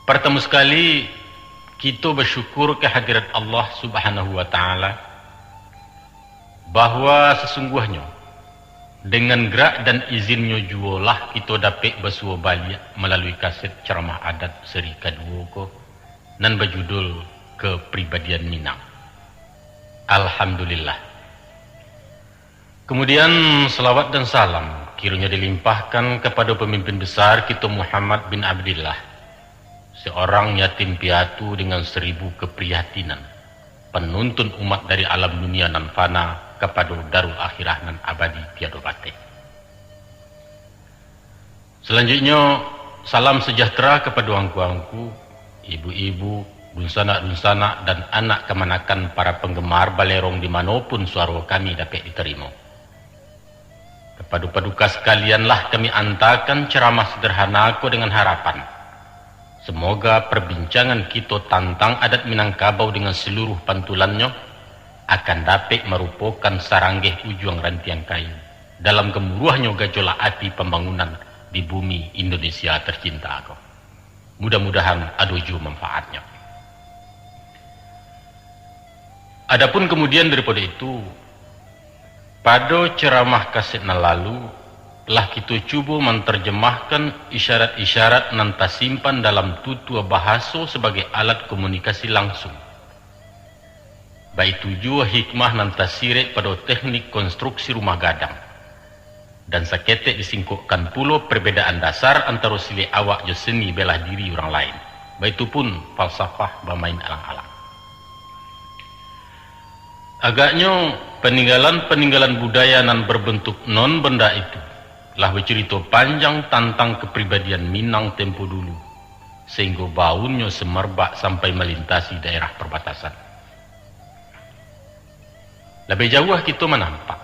Pertama sekali, kita bersyukur kehadirat Allah Subhanahu wa Ta'ala bahwa sesungguhnya dengan gerak dan izinnya jualah kita dapat bersua balik melalui kaset ceramah adat seri kedua ko dan berjudul Kepribadian Minang. Alhamdulillah. Kemudian selawat dan salam kiranya dilimpahkan kepada pemimpin besar kita Muhammad bin Abdillah, seorang yatim piatu dengan 1000 keprihatinan, penuntun umat dari alam dunia nan fana kepada darul akhirah nan abadi tiada batik. Selanjutnya, salam sejahtera kepada angku-angku, ibu-ibu, dunsana-dunsana dan anak kemanakan para penggemar balerong dimanapun suara kami dapat diterima. Kepada paduka sekalianlah kami antarkan ceramah sederhana ko dengan harapan semoga perbincangan kita tentang adat Minangkabau dengan seluruh pantulannya akan dapat merupakan saranggih ujung rantian kayu dalam gemuruhnya gejolak api pembangunan di bumi Indonesia tercinta aku. Mudah-mudahan aduju manfaatnya. Adapun kemudian daripada itu, pada ceramah kaset na lalu telah kita cuba menterjemahkan isyarat-isyarat nan tersimpan dalam tutua bahasa sebagai alat komunikasi langsung. Baik tujuh hikmah nan tersirat pada teknik konstruksi rumah gadang. Dan saketek disingkukkan pula perbedaan dasar antara sili awak je seni belah diri orang lain. Baik itu pun falsafah bermain alang-alang. Agaknya peninggalan-peninggalan budaya nan berbentuk non-benda itu telah bercerita panjang tentang kepribadian Minang tempo dulu, sehingga baunnya semerbak sampai melintasi daerah perbatasan. Lebih jauh kita menampak,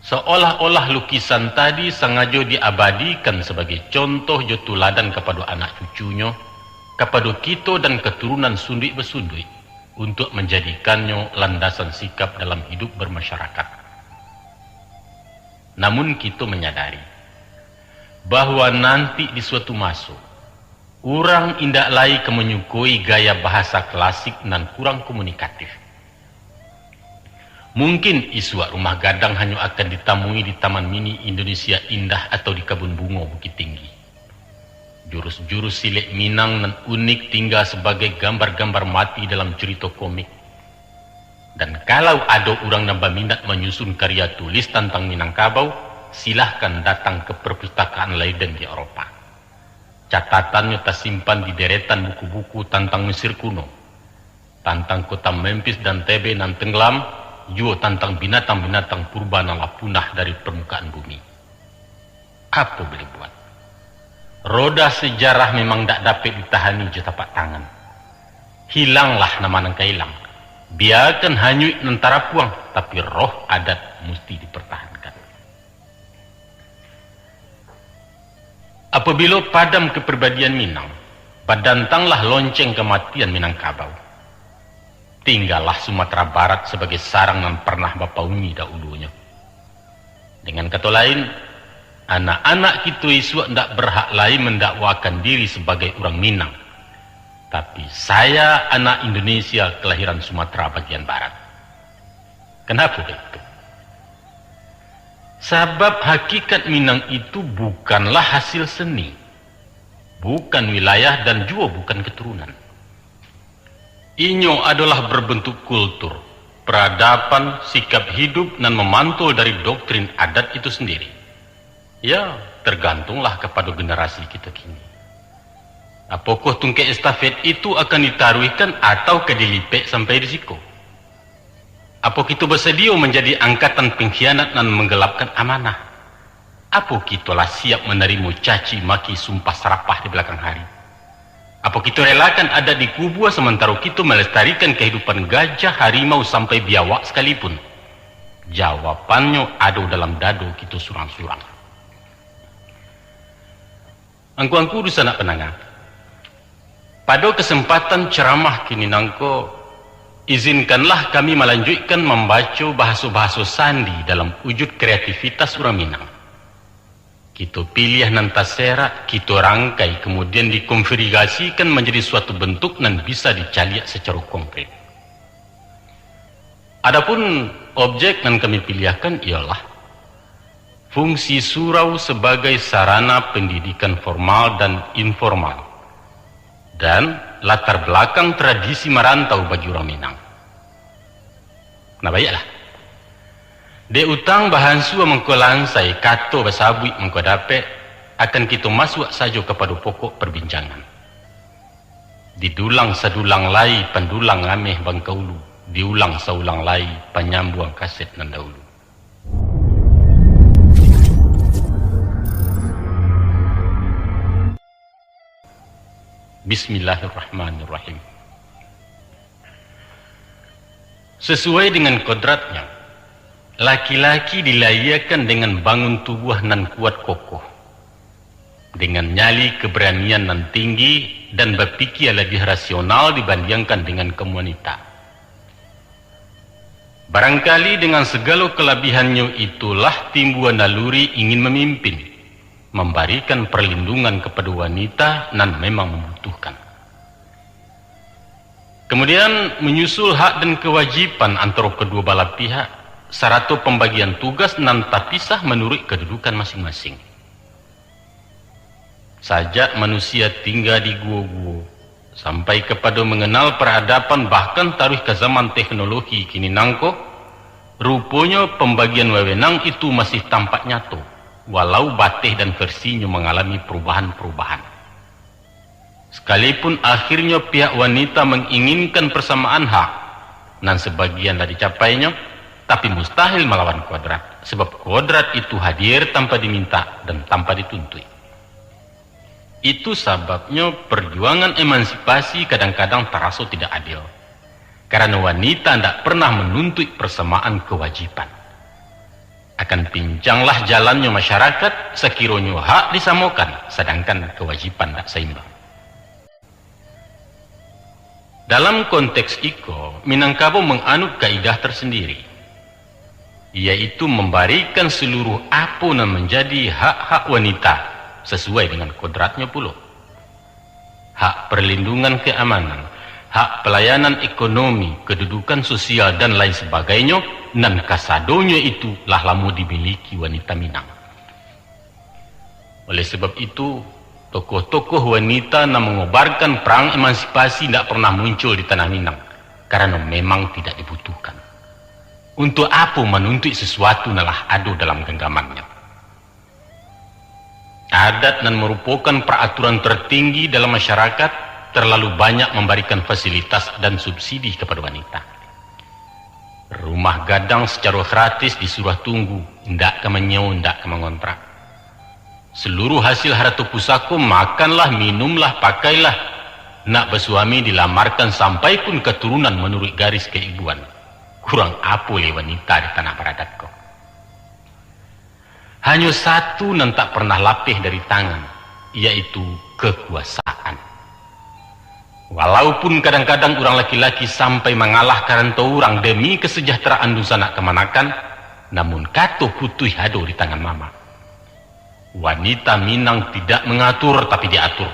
seolah-olah lukisan tadi sengaja diabadikan sebagai contoh jotuladan kepada anak cucunya, kepada kita dan keturunan sunduit bersunduit, untuk menjadikannya landasan sikap dalam hidup bermasyarakat. Namun kita menyadari bahwa nanti di suatu masa orang indak lai menyukui gaya bahasa klasik nan kurang komunikatif. Mungkin isu rumah gadang hanya akan ditemui di Taman Mini Indonesia Indah atau di Kebun Bunga Bukit Tinggi. Jurus-jurus silik Minang dan unik tinggal sebagai gambar-gambar mati dalam cerita komik. Dan kalau ada orang yang berminat menyusun karya tulis tentang Minangkabau, silahkan datang ke perpustakaan Leiden di Eropa. Catatannya tersimpan di deretan buku-buku tentang Mesir kuno, tentang kota Memphis dan Tebe nan tenggelam, juga tentang binatang-binatang purba yang punah dari permukaan bumi. Apa boleh buat? Roda sejarah memang tak dapat ditahani je tapak tangan. Hilanglah nama nangka hilang. Biarkan hanyut nentara puang, tapi roh adat mesti dipertahankan. Apabila padam kepribadian Minang, padantanglah lonceng kematian Minangkabau. Tinggallah Sumatera Barat sebagai sarang yang pernah bapaungi dahulunya. Dengan kata lain, anak-anak kita isu tidak berhak lain mendakwakan diri sebagai orang Minang. Tapi saya anak Indonesia kelahiran Sumatera bagian Barat. Kenapa begitu? Sebab hakikat Minang itu bukanlah hasil seni, bukan wilayah dan juga bukan keturunan. Inyo adalah berbentuk kultur, peradaban, sikap hidup dan memantul dari doktrin adat itu sendiri. Ya, tergantunglah kepada generasi kita kini. Apakah tungkai estafet itu akan ditaruhkan atau kedilipek sampai risiko? Apa kita bersedia menjadi angkatan pengkhianat dan menggelapkan amanah? Apa kita lah siap menerima caci maki sumpah serapah di belakang hari? Apa kita relakan ada di kubur sementara kita melestarikan kehidupan gajah, harimau sampai biawak sekalipun? Jawabannya ada dalam dado kita surang-surang. Angku-angku di sana penangga. Pada kesempatan ceramah kini nangko, izinkanlah kami melanjutkan membaca bahasa-bahasa sandi dalam wujud kreativitas orang Minang. Kita pilih nan tasera, kita rangkai, kemudian dikonfigurasikan menjadi suatu bentuk nan bisa dicaliak secara konkret. Adapun objek yang kami pilihkan ialah fungsi surau sebagai sarana pendidikan formal dan informal dan latar belakang tradisi merantau bagi orang Minang. Nah baiklah. De utang bahan sua mengkolansai kato basabui mengkodape akan kita masuk saja kepada pokok perbincangan. Didulang sadulang lai pendulang ameh bangkaulu, diulang saulang lai penyambuang kaset nan dahulu. Bismillahirrahmanirrahim. Sesuai dengan kodratnya, laki-laki dilayakan dengan bangun tubuh nan kuat kokoh, dengan nyali keberanian nan tinggi dan berpikir lebih rasional dibandingkan dengan kaum wanita. Barangkali dengan segala kelebihannya itulah timbul naluri ingin memimpin, memberikan perlindungan kepada wanita nan memang membutuhkan. Kemudian menyusul hak dan kewajiban antara kedua belah pihak, serta pembagian tugas nan terpisah menurut kedudukan masing-masing. Sajak manusia tinggal di gua-gua sampai kepada mengenal peradaban bahkan taruh ke zaman teknologi kini nangko, rupanya pembagian wewenang itu masih tampak nyata, walau batih dan versinya mengalami perubahan-perubahan. Sekalipun akhirnya pihak wanita menginginkan persamaan hak, nan sebagian dah dicapainya, tapi mustahil melawan kodrat, sebab kodrat itu hadir tanpa diminta dan tanpa dituntut. Itu sebabnya perjuangan emansipasi kadang-kadang terasa tidak adil, karena wanita tidak pernah menuntut persamaan kewajiban. Akan pincanglah jalannya masyarakat sekiranya hak disamakan, sedangkan kewajiban tidak seimbang. Dalam konteks itu, Minangkabau menganut kaidah tersendiri, yaitu memberikan seluruh apa yang menjadi hak-hak wanita sesuai dengan kodratnya pula. Hak perlindungan keamanan, hak pelayanan ekonomi, kedudukan sosial dan lain sebagainya, nan kasadonya itu lah lama dimiliki wanita Minang. Oleh sebab itu, tokoh-tokoh wanita yang mengobarkan perang emansipasi tidak pernah muncul di tanah Minang, karena memang tidak dibutuhkan. Untuk apa menuntut sesuatu nalah adu dalam genggamannya. Adat dan merupakan peraturan tertinggi dalam masyarakat, terlalu banyak memberikan fasilitas dan subsidi kepada wanita. Rumah gadang secara gratis disuruh tunggu, ndak ke menyewa, ndak ke mengontrak. Seluruh hasil harta pusaka makanlah, minumlah, pakailah. Nak bersuami dilamarkan sampai pun keturunan menurut garis keibuan. Kurang apa oleh wanita di tanah beradatku. Hanya satu yang tak pernah lapih dari tangan, yaitu kekuasaan. Walaupun kadang-kadang orang laki-laki sampai mengalahkan orang demi kesejahteraan dusa nak kemanakan, namun kato putih hado di tangan mama. Wanita Minang tidak mengatur tapi diatur.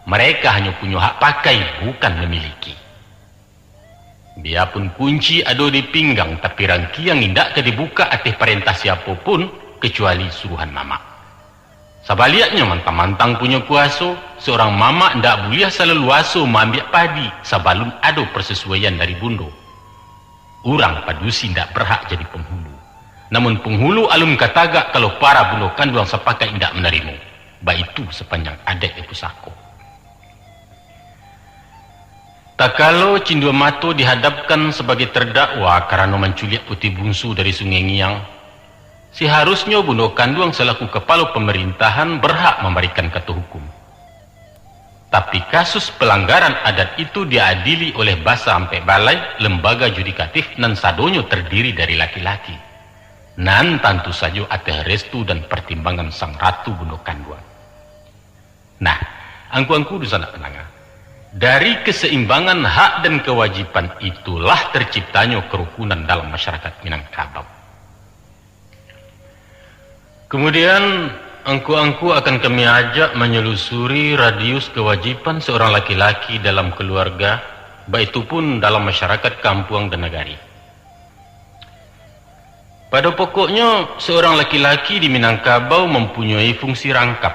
Mereka hanya punya hak pakai, bukan memiliki. Biarpun kunci ada di pinggang, tapi rangkiang tidak ke dibuka atas perintah siapapun kecuali suruhan mama. Sebaliknya mantang-mantang punya kuasa, seorang mama tidak boleh seleluasa mengambil padi sebelum ada persesuaian dari bundo. Orang padusi tidak berhak jadi penghulu. Namun penghulu alum katagak kalau para bundo kandung sepakat tidak menerima. Baik itu sepanjang adat di pusako. Tak kalau Cindua Mato dihadapkan sebagai terdakwa karena menculik putih bungsu dari Sungai Ngiang, seharusnya Bundo Kanduang selaku kepala pemerintahan berhak memberikan kata hukum. Tapi kasus pelanggaran adat itu diadili oleh Basa sampai Balai, lembaga judikatif nan sadonyo terdiri dari laki-laki. Nan tentu saja atas restu dan pertimbangan sang ratu Bundo Kanduang. Nah, angku-angku di sana penangah. Dari keseimbangan hak dan kewajiban itulah terciptanya kerukunan dalam masyarakat Minangkabau. Kemudian angku-angku akan kami ajak menyelusuri radius kewajiban seorang laki-laki dalam keluarga, baik itu pun dalam masyarakat kampung dan negari. Pada pokoknya, seorang laki-laki di Minangkabau mempunyai fungsi rangkap.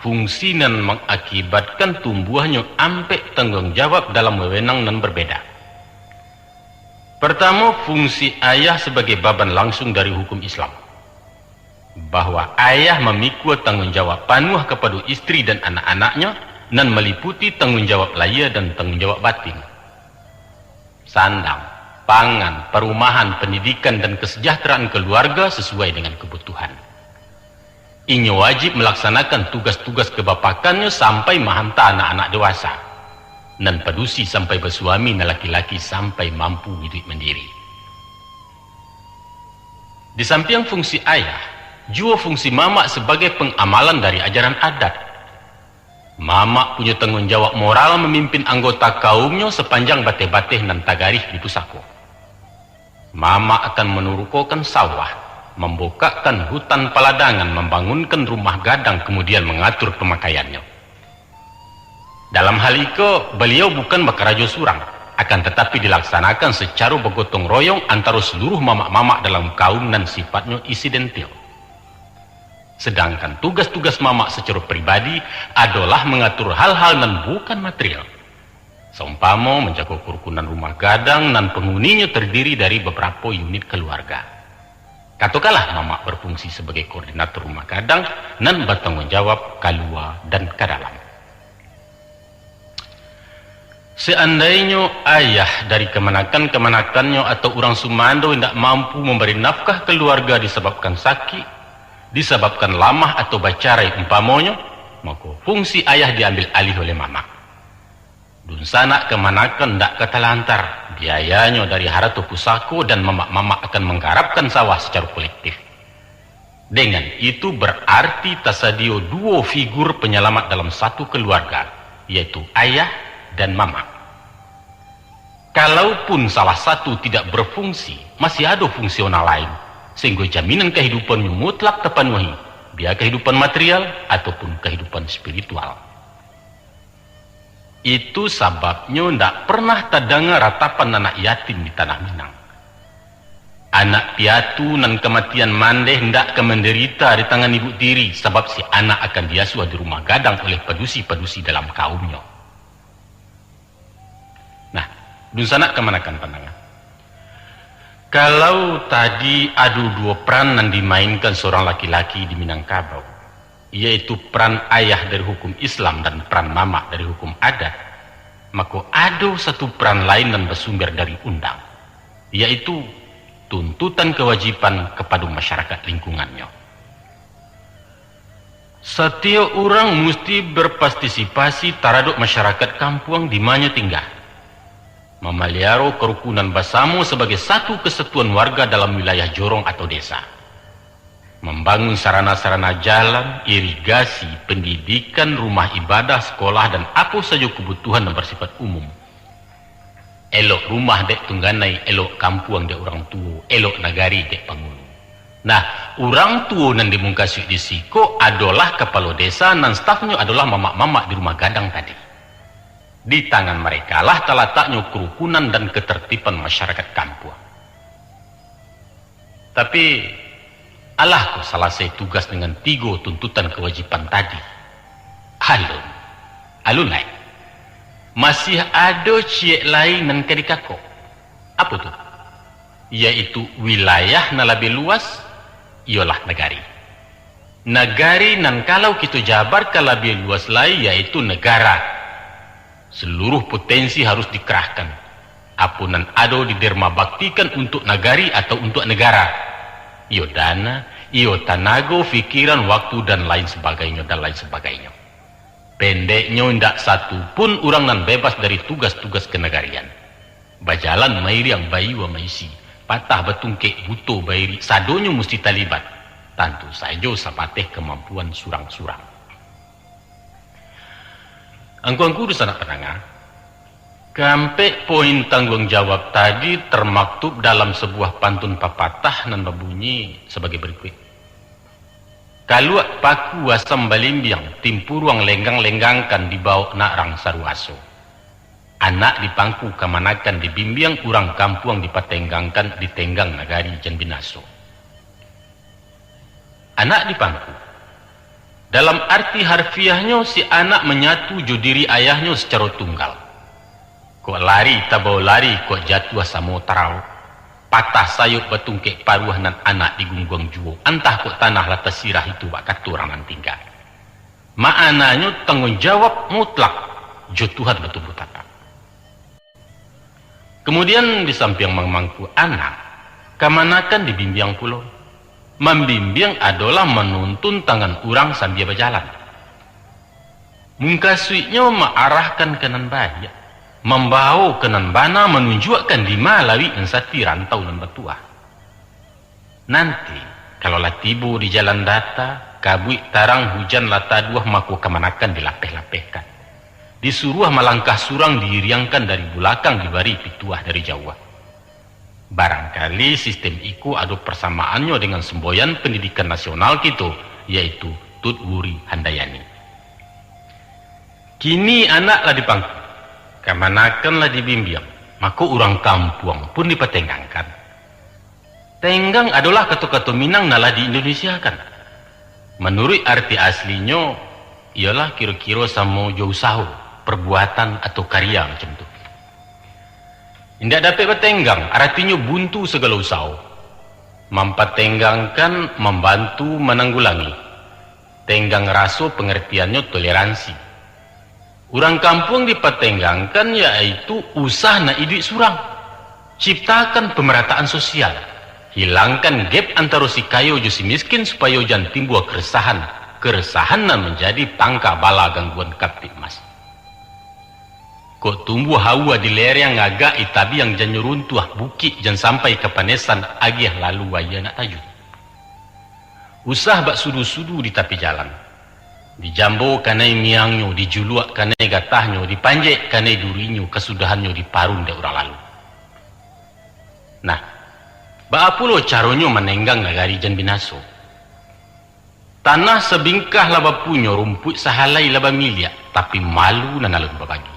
Fungsi yang mengakibatkan tumbuhnya ampek tanggung jawab dalam wewenang dan berbeda. Pertama, fungsi ayah sebagai baban langsung dari hukum Islam. Bahwa ayah memikul tanggung jawab penuh kepada istri dan anak-anaknya dan meliputi tanggung jawab lahir dan tanggung jawab batin. Sandang, pangan, perumahan, pendidikan dan kesejahteraan keluarga sesuai dengan kebutuhan. Ia wajib melaksanakan tugas-tugas kebapakannya sampai mahanta anak-anak dewasa dan pedusi sampai bersuami dan laki-laki sampai mampu hidup mandiri. Di samping fungsi ayah, juga fungsi mamak sebagai pengamalan dari ajaran adat. Mamak punya tanggung jawab moral memimpin anggota kaumnya sepanjang bateh-bateh dan tagarih di pusako. Mamak akan menurukokan sawah, membukakan hutan paladangan, membangunkan rumah gadang, kemudian mengatur pemakaiannya. Dalam hal itu, beliau bukan bakarajo surang, akan tetapi dilaksanakan secara bergotong royong antara seluruh mamak-mamak dalam kaum dan sifatnya insidental. Sedangkan tugas-tugas mamak secara pribadi adalah mengatur hal-hal dan bukan material. Seumpama menjaga kerukunan rumah gadang dan penghuninya terdiri dari beberapa unit keluarga. Katakanlah mamak berfungsi sebagai koordinator rumah gadang dan bertanggung jawab keluar dan ke dalam. Seandainya ayah dari kemanakan-kemanakannya atau orang Sumando tidak mampu memberi nafkah keluarga disebabkan sakit, disebabkan lamah atau bacarai umpamanya, maka fungsi ayah diambil alih oleh mamak. Dunsana kemanakan tidak katalantar, biayanya dari haratu pusako dan mamak-mamak akan menggarapkan sawah secara kolektif. Dengan itu berarti tersedia dua figur penyelamat dalam satu keluarga, yaitu ayah dan mamak. Kalaupun salah satu tidak berfungsi, masih ada fungsional lain, sehingga jaminan kehidupannya mutlak terpenuhi, biar kehidupan material ataupun kehidupan spiritual. Itu sebabnya tidak pernah terdengar ratapan anak yatim di tanah Minang. Anak piatu dan kematian mandeh tidak akan menderita di tangan ibu tiri, sebab si anak akan diasuh di rumah gadang oleh pedusi-pedusi dalam kaumnya. Nah, dunsana kemanakan pandangan. Kalau tadi ada dua peran yang dimainkan seorang laki-laki di Minangkabau, yaitu peran ayah dari hukum Islam dan peran mamak dari hukum adat, maka ada satu peran lain yang bersumber dari undang, yaitu tuntutan kewajiban kepada masyarakat lingkungannya. Setiap orang mesti berpartisipasi terhadap masyarakat kampung di mana tinggal, memelihara kerukunan bersama sebagai satu kesatuan warga dalam wilayah jorong atau desa, membangun sarana-sarana jalan, irigasi, pendidikan, rumah ibadah, sekolah, dan apa saja kebutuhan yang bersifat umum. Elok rumah dek tungganai, elok kampung dek orang tua, elok nagari dek pangulu. Nah, orang tua yang dimungkasi di siko adalah kepala desa dan stafnya adalah mamak-mamak di rumah gadang tadi. Di tangan mereka lah terletaknya kerukunan dan ketertiban masyarakat kampung. Tapi alah kok selesai tugas dengan 3 tuntutan kewajiban tadi. Alun lain. Masih ada ciek lain dan kedikako. Apa tu? Yaitu wilayah yang lebih luas, ialah negari. Negari nan kalau kita jabar ke lebih luas lain, yaitu negara. Seluruh potensi harus dikerahkan. Apa nan ada diderma baktikan untuk negari atau untuk negara. Iyo dana, iyo tenaga, fikiran, waktu, dan lain sebagainya, Pendeknya tidak satu pun orang nan bebas dari tugas-tugas kenegarian. Bajalan mairi yang bayi wa maisi, patah betungke buto bairi, sadonya mesti terlibat. Tentu saja sapateh kemampuan surang-surang. Angku-angku di sana pendengar, sampai poin tanggung jawab tadi termaktub dalam sebuah pantun pepatah dan berbunyi sebagai berikut. Kaluak paku asam balimbiang timpuruang lenggang-lenggangkan di bawah narang saruaso. Anak dipangku kamanakan dibimbiang urang kampuang dipatenggangkan di tenggang nagari jan binaso. Anak dipangku. Dalam arti harfiahnya si anak menyatu jo diri ayahnya secara tunggal. Kok lari tabau lari kok jatuh samo tarau. Patah sayup batungke paruah nan anak di gungguang juo. Antah kok tanah latas sirah itu wak katurangan tinggal. Ma'ananya tanggung jawab mutlak jo Tuhan betul betapa. Kemudian di samping memangku anak, kamanakan dibimbing pulau. Membimbing adalah menuntun tangan orang sambil berjalan. Mungkasuiknya mengarahkan kanan bahaya, membawa kanan bana menunjukkan di malawi ensati rantau nan batuah. Nanti kalau lah tibu di jalan data, kabuik tarang hujan lata duah maku kamanakan dilapeh-lapehkan. Disuruh melangkah surang diriangkan dari belakang dibari pituah dari Jawa. Barangkali sistem iku ada persamaannya dengan semboyan pendidikan nasional kita, yaitu Tut Wuri Handayani. Kini anaklah dipangku, kamanakanlah dibimbing, maka orang kampung pun dipatenggangkan. Tenggang adalah kata-kata Minang nalah di Indonesia kan. Menurut arti aslinya, ialah kira-kira sama jauh sahu, perbuatan atau karya macam tu. Tidak dapat bertenggang, artinya buntu segala usaha. Mempatenggangkan, membantu, menanggulangi. Tenggang raso pengertiannya toleransi. Orang kampung dipatenggangkan yaitu usaha na hidup surang. Ciptakan pemerataan sosial. Hilangkan gap antara si kayo jo si miskin supaya jangan timbul keresahan. Keresahan na menjadi pangka bala gangguan kaptik mas. Kok tumbuh hawa di lereng agak itabi yang jangan runtuh bukit jangan sampai ke panesan agih lalu waya nak taju. Usah bak sudu-sudu di tepi jalan. Dijambo kanai miangnya, dijuluak kanai gatahnya, dipanjek kanai durinya, kesudahannya diparun de orang lalu. Nah, bak apulo caronyo menenggang nagari jan binaso. Tanah sebingkah laba punyo rumput sahalai laba miliak, tapi malu nanalun babagi.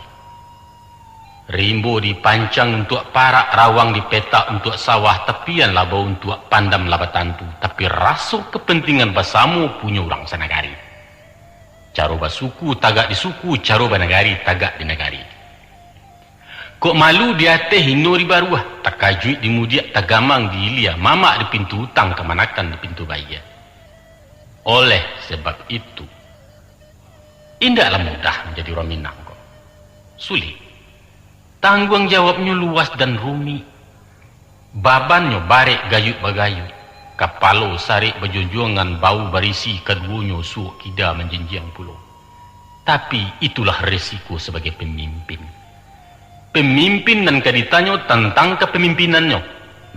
Rimbo dipancang untuk parak, rawang dipetak untuk sawah, tepian laba untuk pandam laba tantu. Tapi rasa kepentingan basamu punya orang sanagari. Caro basuku tagak di suku, caro banagari tagak di negari. Kok malu di ate hino di baruah, takajuit di mudiak, tagamang di ilia, mamak di pintu utang, kemanakan di pintu bayar. Oleh sebab itu, indahlah mudah menjadi orang Minang kok. Sulit. Tanggung jawabnya luas dan rumit. Babannya barek gayut bagayut. Kapalo sarik berjunjungan bau barisi keduanya suuk kida menjenjiang pulau. Tapi itulah resiko sebagai pemimpin. Pemimpin dan ditanya tentang kepemimpinannya.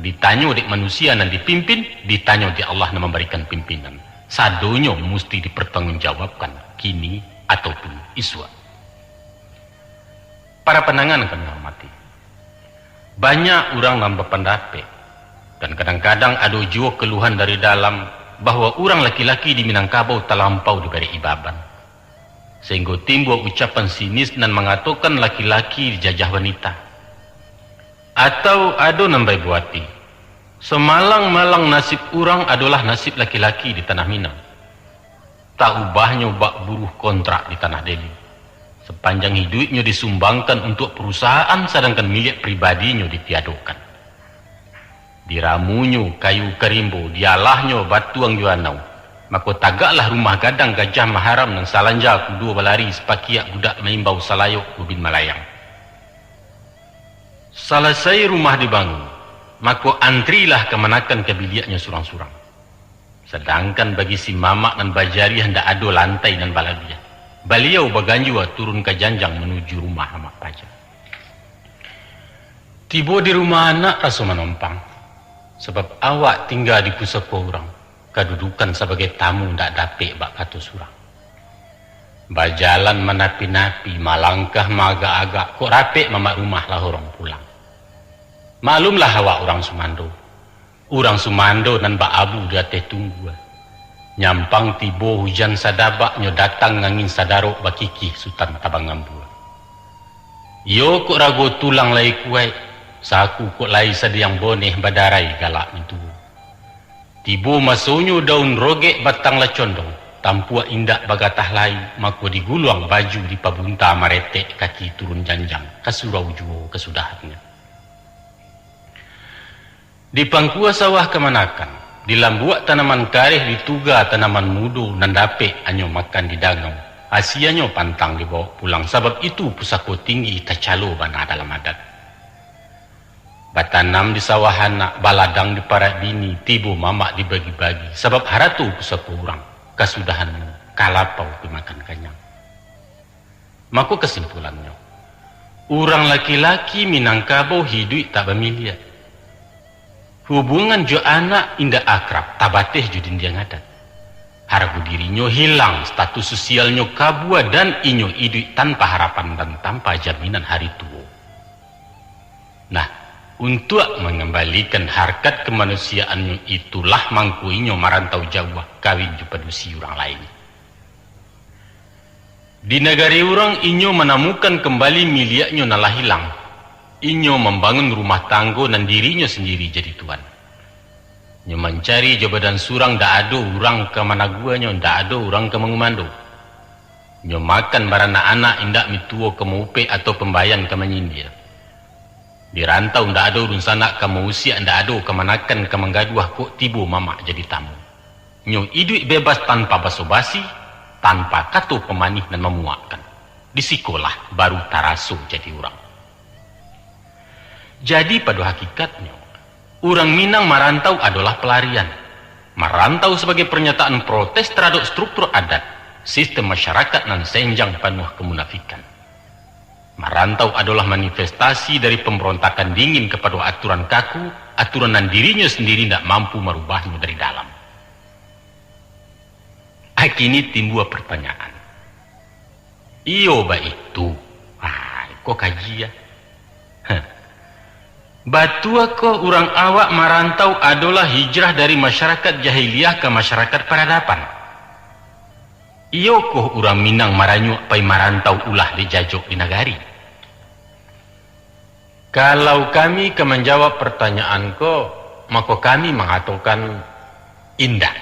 Ditanya dek manusia dan dipimpin, ditanya di Allah yang memberikan pimpinan. Sadonya mesti dipertanggungjawabkan kini ataupun iswa. Para penangan kami hormati. Banyak orang yang berpendapat dan kadang-kadang ada juga keluhan dari dalam bahwa orang laki-laki di Minangkabau terlampau diberi ibaban. Sehingga timbul ucapan sinis dan mengatakan laki-laki dijajah wanita. Atau ada nambai buati. Semalang-malang nasib orang adalah nasib laki-laki di tanah Minang. Tak ubahnya bak buruh kontrak di tanah Delhi. Sepanjang hidupnya disumbangkan untuk perusahaan sedangkan milik pribadinya ditiadakan. Diramunya kayu kerimbo, dialahnya batuang juanau. Maka tagaklah rumah gadang gajah maharam dan salanja kedua balari sepakiak budak maimbau salayok ubin malayang. Selesai rumah dibangun, maka antrilah kemanakan ke biliknya surang-surang. Sedangkan bagi si mamak dan bajari hendak ada lantai dan balabiah. Beliau baganjua turun ke janjang menuju rumah amak pajak. Tiba di rumah anak rasa menumpang. Sebab awak tinggal di pusaka orang. Kedudukan sebagai tamu ndak dapet bak kata surang. Bajalan menapi-napi, malangkah maga-agak. Kok rapek mamak rumah lah orang pulang. Maklumlah awak orang Sumando. Orang Sumando dan Bak Abu dia teh tunggu. Nyampang tibo hujan sadaba nyo datang ngangin sadaro bakiki sutan tabang ngambua. Yo kok rago tulang lai kuai, saku kok lai sadiang boneh badarai galak itu. Tibo masonyo daun roge batang lacondong, tampua indak bagatah lai, mako diguluang baju di pabunta marete kaki turun janjang, kasurau juo kesudahannya. Di pangkua sawah kemanakan, di lambuak tanaman kareh dituga tanaman mudo nandape anyo makan di dangau. Asianyo pantang dibawa pulang, sabab itu pusako tinggi tacalo bana dalam adat. Batanam di sawahana, baladang di parak bini, tibo mamak dibagi-bagi, sabab haratu pusako urang, kasudahanmu kalapau dimakan kanyang. Maka kesimpulannya, urang laki-laki Minangkabau hidup tak bermilia. Hubungan jo anak indah akrab, tabateh judin dia ngadat. Harga dirinya hilang, status sosialnya kabua dan inyo hidup tanpa harapan dan tanpa jaminan hari tua. Nah, untuk mengembalikan harkat kemanusiaannya itulah mangku inyo marantau jauh kawin jupadusi orang lain. Di negari orang inyo menemukan kembali miliknya nalah hilang. Inyo membangun rumah tanggo dan dirinya sendiri jadi tuan. Nyo mencari jabatan surang dak ada orang ke mana guanya, dak ada orang ke mengumando. Nyo makan barana anak indak mituo ke maupe atau pembayan ke menyindir. Di rantau ndak ada urun sanak ke mausia ndak ada ke manakan ke menggaduah kok tibo mamak jadi tamu. Nyo hidup bebas tanpa basa-basi, tanpa katu pemanih dan memuakkan. Di sekolah baru taraso jadi orang. Jadi pada hakikatnya, orang Minang marantau adalah pelarian. Marantau sebagai pernyataan protes terhadap struktur adat, sistem masyarakat nan senjang penuh kemunafikan. Marantau adalah manifestasi dari pemberontakan dingin kepada aturan kaku, aturan nan dirinya sendiri tidak mampu merubahnya dari dalam. Kini timbul pertanyaan. Iyo ba itu? Kok kaji ya? Batua ko orang awak marantau adalah hijrah dari masyarakat jahiliyah ke masyarakat peradaban. Iyo ko orang Minang maranyu pai marantau ulah dijajok di nagari. Kalau kami ke menjawab pertanyaan ko, maka kami mengatakan indah.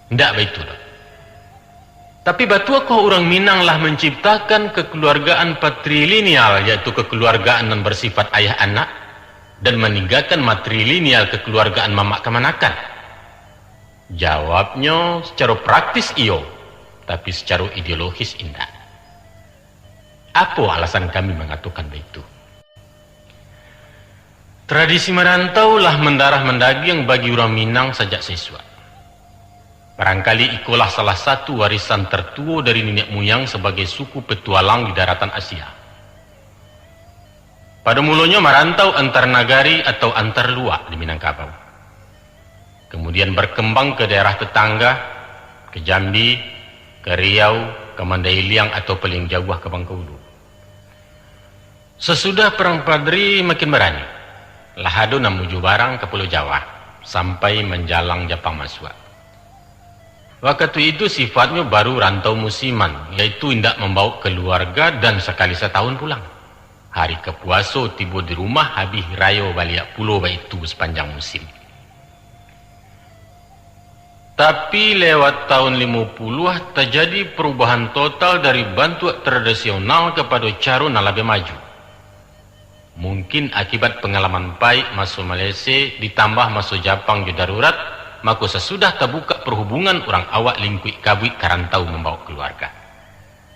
Ndak begitu. Tapi batua ko orang Minang lah menciptakan kekeluargaan patrilineal, yaitu kekeluargaan yang bersifat ayah anak, dan meninggalkan matrilineal kekeluargaan mamak kemanakan. Jawabnya secara praktis iyo, tapi secara ideologis indah. Apa alasan kami mengatakan begitu? Tradisi merantau lah mendarah mendaging bagi orang Minang sejak siswa. Barangkali ikulah salah satu warisan tertua dari nenek moyang sebagai suku petualang di daratan Asia. Pada mulanya merantau antar nagari atau antar luak di Minangkabau. Kemudian berkembang ke daerah tetangga, ke Jambi, ke Riau, ke Mandailing atau paling jauh ke Bengkulu. Sesudah Perang Padri makin berani. Lahado namuju barang ke Pulau Jawa sampai menjalang Jepang Masua. Waktu itu sifatnya baru rantau musiman, yaitu tidak membawa keluarga dan sekali setahun pulang. Hari kepuaso tiba di rumah habis rayo balik pulau itu sepanjang musim. Tapi lewat tahun 50 terjadi perubahan total dari bantuan tradisional kepada cara yang lebih maju. Mungkin akibat pengalaman baik masuk Malaysia ditambah masuk Jepang juga darurat, maka sesudah terbuka perhubungan orang awak lingkuit kabut karantau membawa keluarga.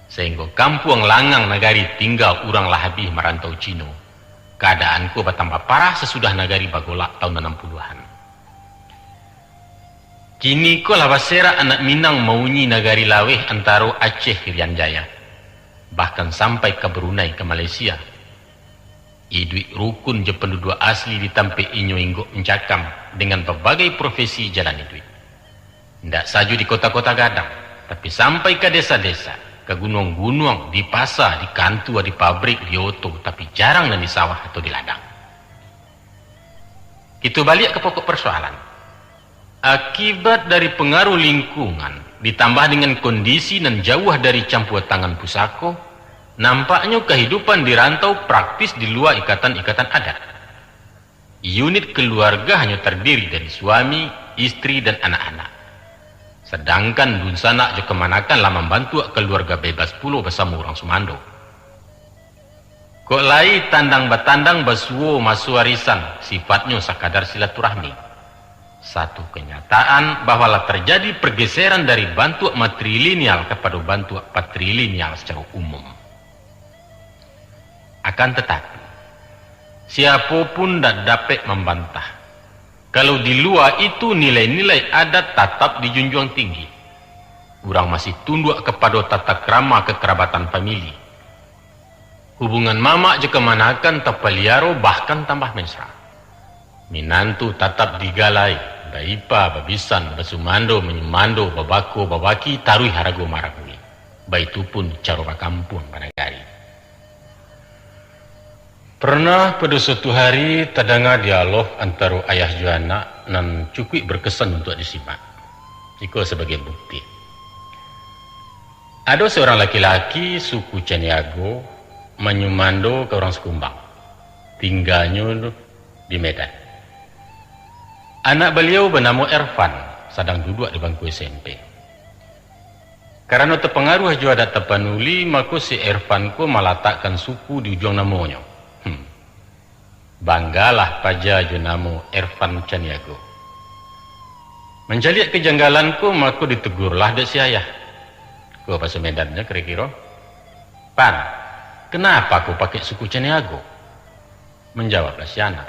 Sehingga kampung Langang nagari tinggal orang lah habis merantau Cino. Keadaanku bertambah parah sesudah nagari bagolak tahun 60-an. Kini ko lah basera anak Minang maunyi nagari laweh antara Aceh Irian Jaya. Bahkan sampai ke Brunei ke Malaysia. Iduit rukun je penduduk asli ditampe inyo inggo mencakam dengan berbagai profesi jalan iduit. Tidak saja di kota-kota gadang, tapi sampai ke desa-desa, ke gunung-gunung, di pasar, di kantor, di pabrik, di oto, tapi jarang dan di sawah atau di ladang. Itu balik ke pokok persoalan. Akibat dari pengaruh lingkungan, ditambah dengan kondisi dan jauh dari campur tangan pusako, nampaknya kehidupan di rantau praktis di luar ikatan-ikatan adat. Unit keluarga hanya terdiri dari suami, istri, dan anak-anak. Sedangkan dunsanak jo kemanakan lah membantu keluarga bebas pulau bersama orang Sumando. Kok lai tandang batandang basuo masu warisan, sifatnya sekadar silaturahmi. Satu kenyataan bahwa lah terjadi pergeseran dari bantu matrilineal kepada bantu patrilineal secara umum. Akan tetapi, siapapun tidak dapat membantah kalau di luar itu nilai-nilai adat tetap dijunjung tinggi. Orang masih tunduk kepada tata krama kekerabatan famili. Hubungan mama je kemanakan tapaliaro bahkan tambah mesra. Minantu tetap digalai, baipa, babisan, basumando, menyumando, babako, babaki, tarui harago maragui. Baitu pun caroba kampung panagari. Pernah pada suatu hari terdengar dialog antara ayah Joana dan cukup berkesan untuk disimak. Iko sebagai bukti. Ada seorang laki-laki suku Caniago menyumando ke orang Sekumbang. Tinggalnya di Medan. Anak beliau bernama Ervan, sedang duduk di bangku SMP. Karena terpengaruh jua adat Tapanuli, maka si Ervan ko meletakkan suku di ujung namanya. Banggalah paja jo namo Ervan Caniago. Menjaliak kejanggalanku, maka ditegurlah dek si ayah. Ko bahasa Medannya kira-kira, Pan, kenapa aku pakai suku Caniago? Menjawablah si anak,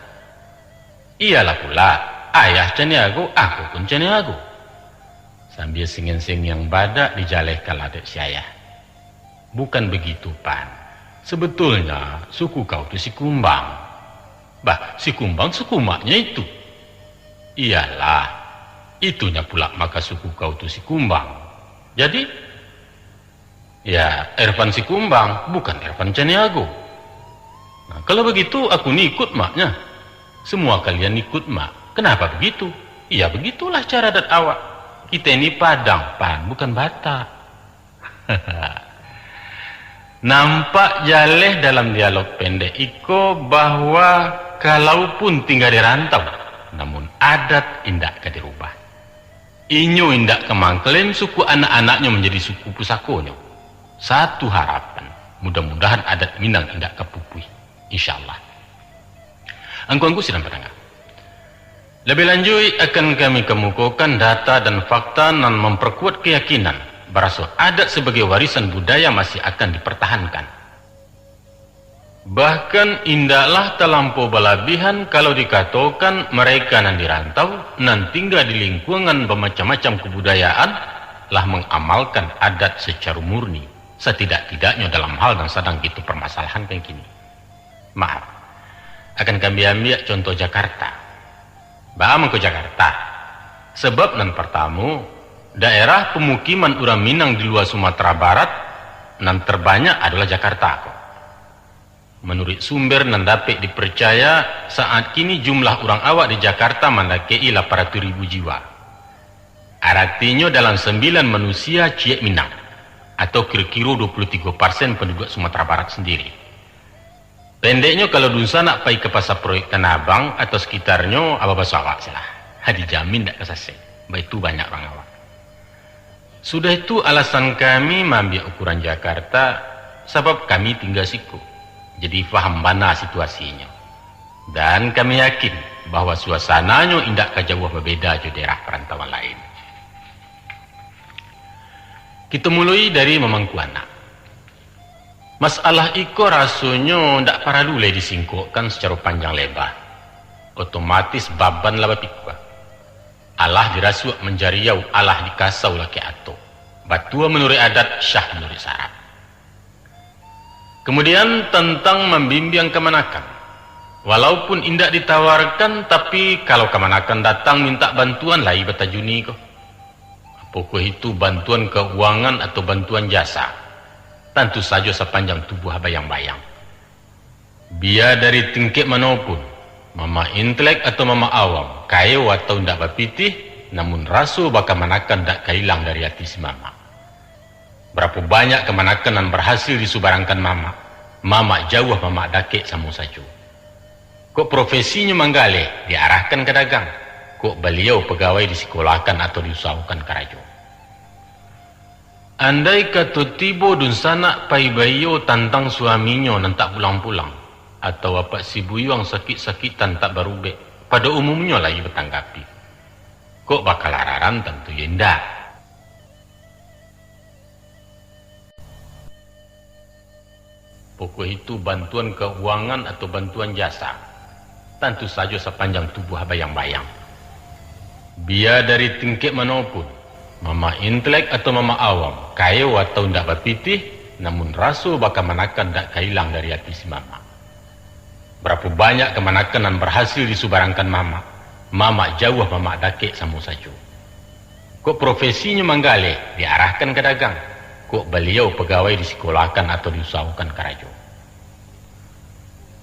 iyalah pula, ayah Caniago, aku pun Caniago. Sambil singin-sing yang badak dijalehkan ladek si ayah. Bukan begitu, Pan. Sebetulnya suku kau itu si Kumbang. Bah, si Kumbang suku maknya itu. Iyalah, itunya pula maka suku kau itu si Kumbang. Jadi, ya Ervan si Kumbang, bukan Ervan Caniago. Nah, kalau begitu aku ni ikut maknya. Semua kalian ikut mak. Kenapa begitu? Iya begitulah cara adat awak. Kita ini Padang, Pan, bukan Batak. Nampak jaleh dalam dialog pendek iko bahwa kalaupun tinggal di rantau, namun adat indak dirubah. Inyo indak kemangkelen suku anak-anaknya menjadi suku pusakonyo. Satu harapan, mudah-mudahan adat Minang indak kepupui. InsyaAllah. Angku-angku sidang pendengar. Lebih lanjut akan kami kemukakan data dan fakta dan memperkuat keyakinan bahwa adat sebagai warisan budaya masih akan dipertahankan. Bahkan indahlah terlampau berlebihan kalau dikatakan mereka yang dirantau dan tinggal di lingkungan bermacam-macam kebudayaan lah mengamalkan adat secara murni, setidak-tidaknya dalam hal yang sedang kita permasalahan kayak gini. Maaf, akan kami ambil contoh Jakarta. Baham ke Jakarta, sebab nan pertama daerah pemukiman orang Minang di luar Sumatera Barat nan terbanyak adalah Jakarta. Menurut sumber nan dapat dipercaya, saat kini jumlah orang awak di Jakarta mendekati 800.000 jiwa. Artinya dalam 9 manusia ciek Minang, atau kira-kira 23% penduduk Sumatera Barat sendiri. Pendeknya kalau dunsa nak pergi ke pasar proyek Tanah Abang atau sekitarnya, apa bahasa awak salah. Dijamin tak kesasih. Baik itu banyak orang awak. Sudah itu alasan kami mengambil ukuran Jakarta, sebab kami tinggal siku. Jadi faham mana situasinya. Dan kami yakin bahwa suasananya indak kejauh berbeda di daerah perantauan lain. Kita mulai dari memangku anak. Masalah iko rasanya ndak perlu disingkokkan secara panjang lebar. Otomatis baban lah bapikwa. Allah dirasuak menjariau, Allah dikasau laki ato. Batua menurut adat, syah menurut syarat. Kemudian tentang membimbing kemanakan. Walaupun indak ditawarkan, tapi kalau kemanakan datang minta bantuan lah batajuni kok. Apakah itu bantuan keuangan atau bantuan jasa? Tentu saja sepanjang tubuh bayang-bayang. Biar dari tingkat manapun, mama intelek atau mama awam, kaya atau ndak bapitih, namun rasu baka manakan dak kailang dari hati si mama. Berapa banyak kemanakan yang berhasil disubarangkan mama. Mama jauh mama dake sama saja. Kok profesinya manggale diarahkan ke dagang. Kok beliau pegawai disekolahkan atau diusahakan karajo. Andai kata tibo dun sanak pai bayo tantang suaminya nan tak pulang-pulang. Atau apa si buyuang sakit-sakitan tak berubah. Pada umumnya lagi bertanggapi. Kok bakal araran tentu yendak. Pokok itu bantuan keuangan atau bantuan jasa. Tentu saja sepanjang tubuh bayang-bayang. Biar dari tingkat manapun, mama intelek atau mama awam, kaya atau ndak berpitih, namun rasu bakal manakan ndak kailang dari hati si mama. Berapa banyak kemanakan yang berhasil disubarangkan mama. Mama jauh mama dake sama saja. Kok profesinya manggale diarahkan ke dagang. Kok beliau pegawai disekolahkan atau diusahakan karajo.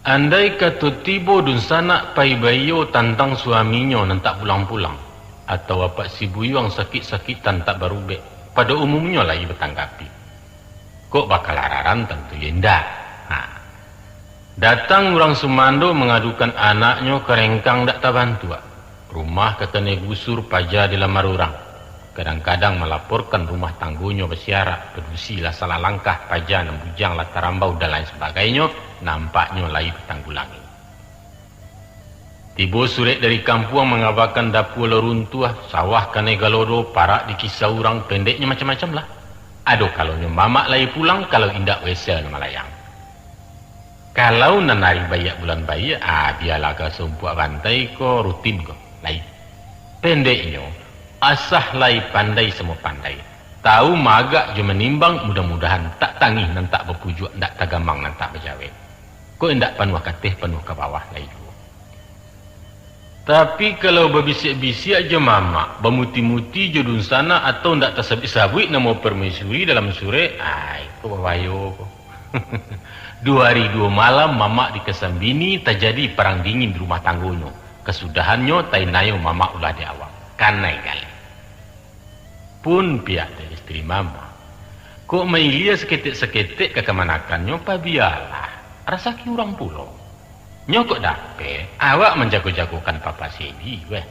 Andai kata tibo dun sanak pai bayo tantang suaminya nan tak pulang-pulang. Atau apa si buyuang sakit-sakitan tak berubah. Pada umumnya lagi bertanggapi. Kok bakal araran tentu yendak. Datang orang Sumando mengadukan anaknya ke rengkang dak tabantua. Rumah ketene gusur paja di lamar orang. Kadang-kadang melaporkan rumah tanggunya bersiarak, pedusi lah salah langkah, paja, bujang lah tarambau dan lain sebagainya, nampaknya lagi bertanggulangi. Tibo surat dari kampung mengabarkan dapur runtuh, sawah kane galodo, parak di kisah orang, pendeknya macam-macam lah. Aduh kalau mamak lagi pulang, kalau indak wesel malayang. Kalau nanari bayak bulan bayi, biarlah ke sumpuak rantai ko rutin ko, lain. Pendeknya, asah lai pandai semua pandai. Tahu magak je menimbang, mudah-mudahan tak tangih nan tak berpujuk, ndak tagamang nan tak berjawe. Ko ndak panuh katih penuh ke bawah lai. Tapi kalau berbisik-bisik aja mama, bermuti-muti je dun sana atau ndak tersabit-sabit nama permaisuri dalam sore, ko bawayo ko. 2 hari 2 malam mama dikesan bini terjadi perang dingin di rumah tanggunya. Kesudahannya tainayo mama ulah di awam. Kanai kali. Pun pihak dari istri mama. Kok mailia seketik-seketik ke kemanakannya, biarlah. Rasa ki orang pulau. Nyokok dape, awak menjago-jagokan papa sedi, weh.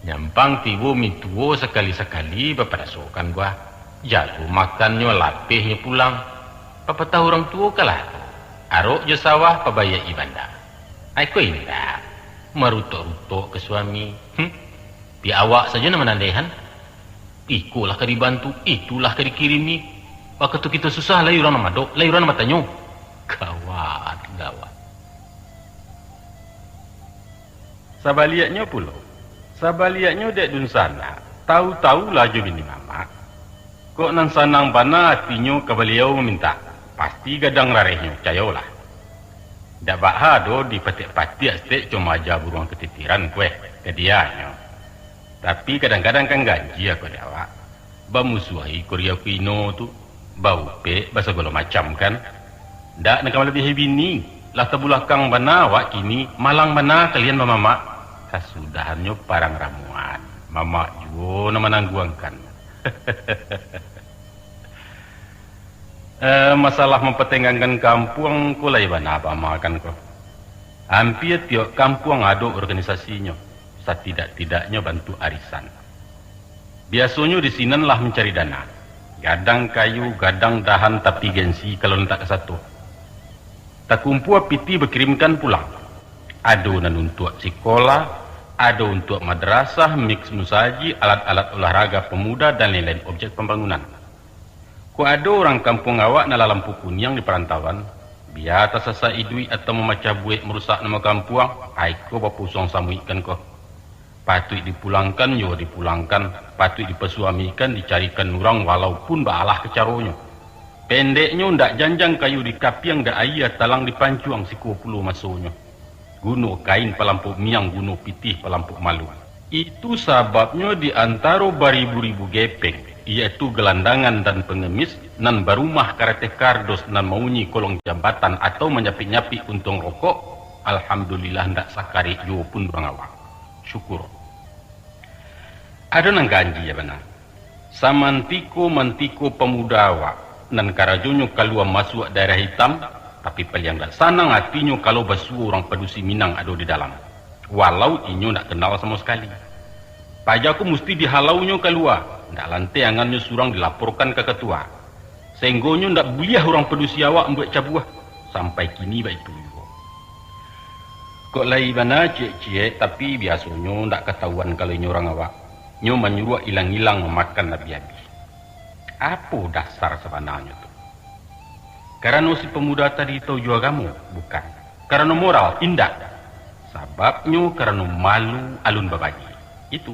Nyampang tibu mituo sekali-sekali bapadasokan gua. Jago makannya lapihnya pulang. Papa tahu orang tua kalah. Arok je sawah pabaya ibanda. Aku indah. Merutok-rutok ke suami. Pi awak saja nama nandehan. Ikulah ke dibantu, itulah ke dikirimi. Waktu kita susah, lai orang nama dok, lai orang nama tanyo. Gawat. Sabaliaknya pula. Sabaliaknya dek dun sana. Tahu-tahu laju bini mama. Kok nan sanang bana hatinya ke beliau meminta. Pasti gadang rarehnya, cayolah. Dak bahado di patik-patik stek cuma aja buruang ketitiran kue ke dianya. Tapi kadang-kadang kan gaji aku dawak. Bamusuhi Korea Kuino tu. Bau pe, bahasa golo macam kan. Dak nak lebih bini. Lah tabulakang bana wak kini, malang bana kalian mama. Kasudahannya parang ramuan. Mama juga nama nangguangkan. Masalah mempertengahkan kampung ko lai bana apa makan ko. Hampir tiap kampung ada organisasinya. Setidak-tidaknya bantu arisan. Biasanya di sini lah mencari dana. Gadang kayu, gadang dahan tapi gengsi kalau tak ke satu. Tak kumpul piti berkirimkan pulang. Ada untuk sekolah, ada untuk madrasah, mix musaji, alat-alat olahraga pemuda dan lain-lain objek pembangunan. Ku ada orang kampung awak nala lampu kuning di perantauan, biar tersasa idui atau memecah buik merusak nama kampung, aiko bapusong samuikan ko. Patut dipulangkan, yo dipulangkan, patut dipersuamikan, dicarikan orang walaupun baalah kecaronya. Pendeknya ndak janjang kayu di kapiang da ayat talang dipancuang si 20 masunya. Guno kain pelampuk miang, guno pitih pelampuk malu. Itu sebabnya di antara baribu-ribu gepeng, yaitu gelandangan dan pengemis, nan barumah karate kardos nan maunyi kolong jambatan atau menyapi-nyapi untung rokok, alhamdulillah ndak sakari yo pun bangawak. Syukur. Ada nang ganji ya benar. Samantiko pemuda awak nan karajonyo kalua masuk daerah hitam, tapi peliang dak sanang hatinya kalau basuh orang pedusi Minang ada di dalam. Walau inyo nak kenal sama sekali. Pajaku mesti dihalaunya keluar. Ndak lantai angannya surang dilaporkan ke ketua. Sehinggonyo ndak buliah orang pedusi awak membuat cabuah. Sampai kini baik itu. Kok lai mana cek-cek tapi biasanya ndak ketahuan kalau inyo orang awak. Nyo menyuruh hilang-hilang memakan nabi-nabi. Apa dasar sebenarnya tu? Karena si pemuda tadi tahu jua kamu? Bukan. Karena moral, indah. Sebabnya karena malu alun babagi. Itu.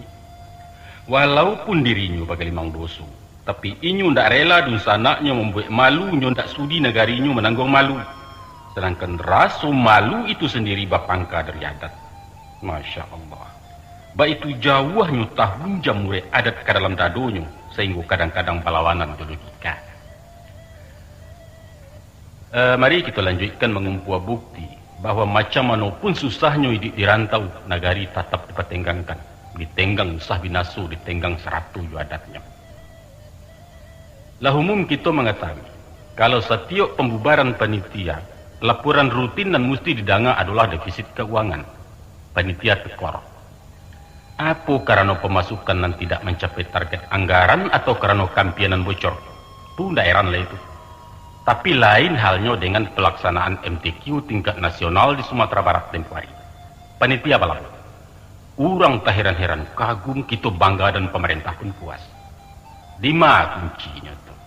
Walaupun dirinya bagai limang dosu. Tapi inyo ndak rela dun sanaknya membuat malu, nyo ndak sudi negarinya menanggung malu. Sedangkan rasa malu itu sendiri bapangka dari adat. Masya Allah. Ba itu jauhnya tahun jam mulai adat ke dalam dadonyo sehingga kadang-kadang perlawanan logika. Mari kita lanjutkan mengumpul bukti bahwa macam mana pun susahnya hidup di rantau, nagari tetap dipertenggangkan. Ditenggang usah binasu, ditenggang seratu adatnya. Lah umum kita mengetahui kalau setiap pembubaran panitia, laporan rutin dan mesti didanga adalah defisit keuangan. Panitia tekor. Apa karena pemasukan dan tidak mencapai target anggaran atau karena kampianan bocor? Itu daerah lah itu. Tapi lain halnya dengan pelaksanaan MTQ tingkat nasional di Sumatera Barat tempoh hari. Panitia balam. Urang tak heran-heran kagum kita bangga dan pemerintah pun puas. Di mana kuncinya tuh?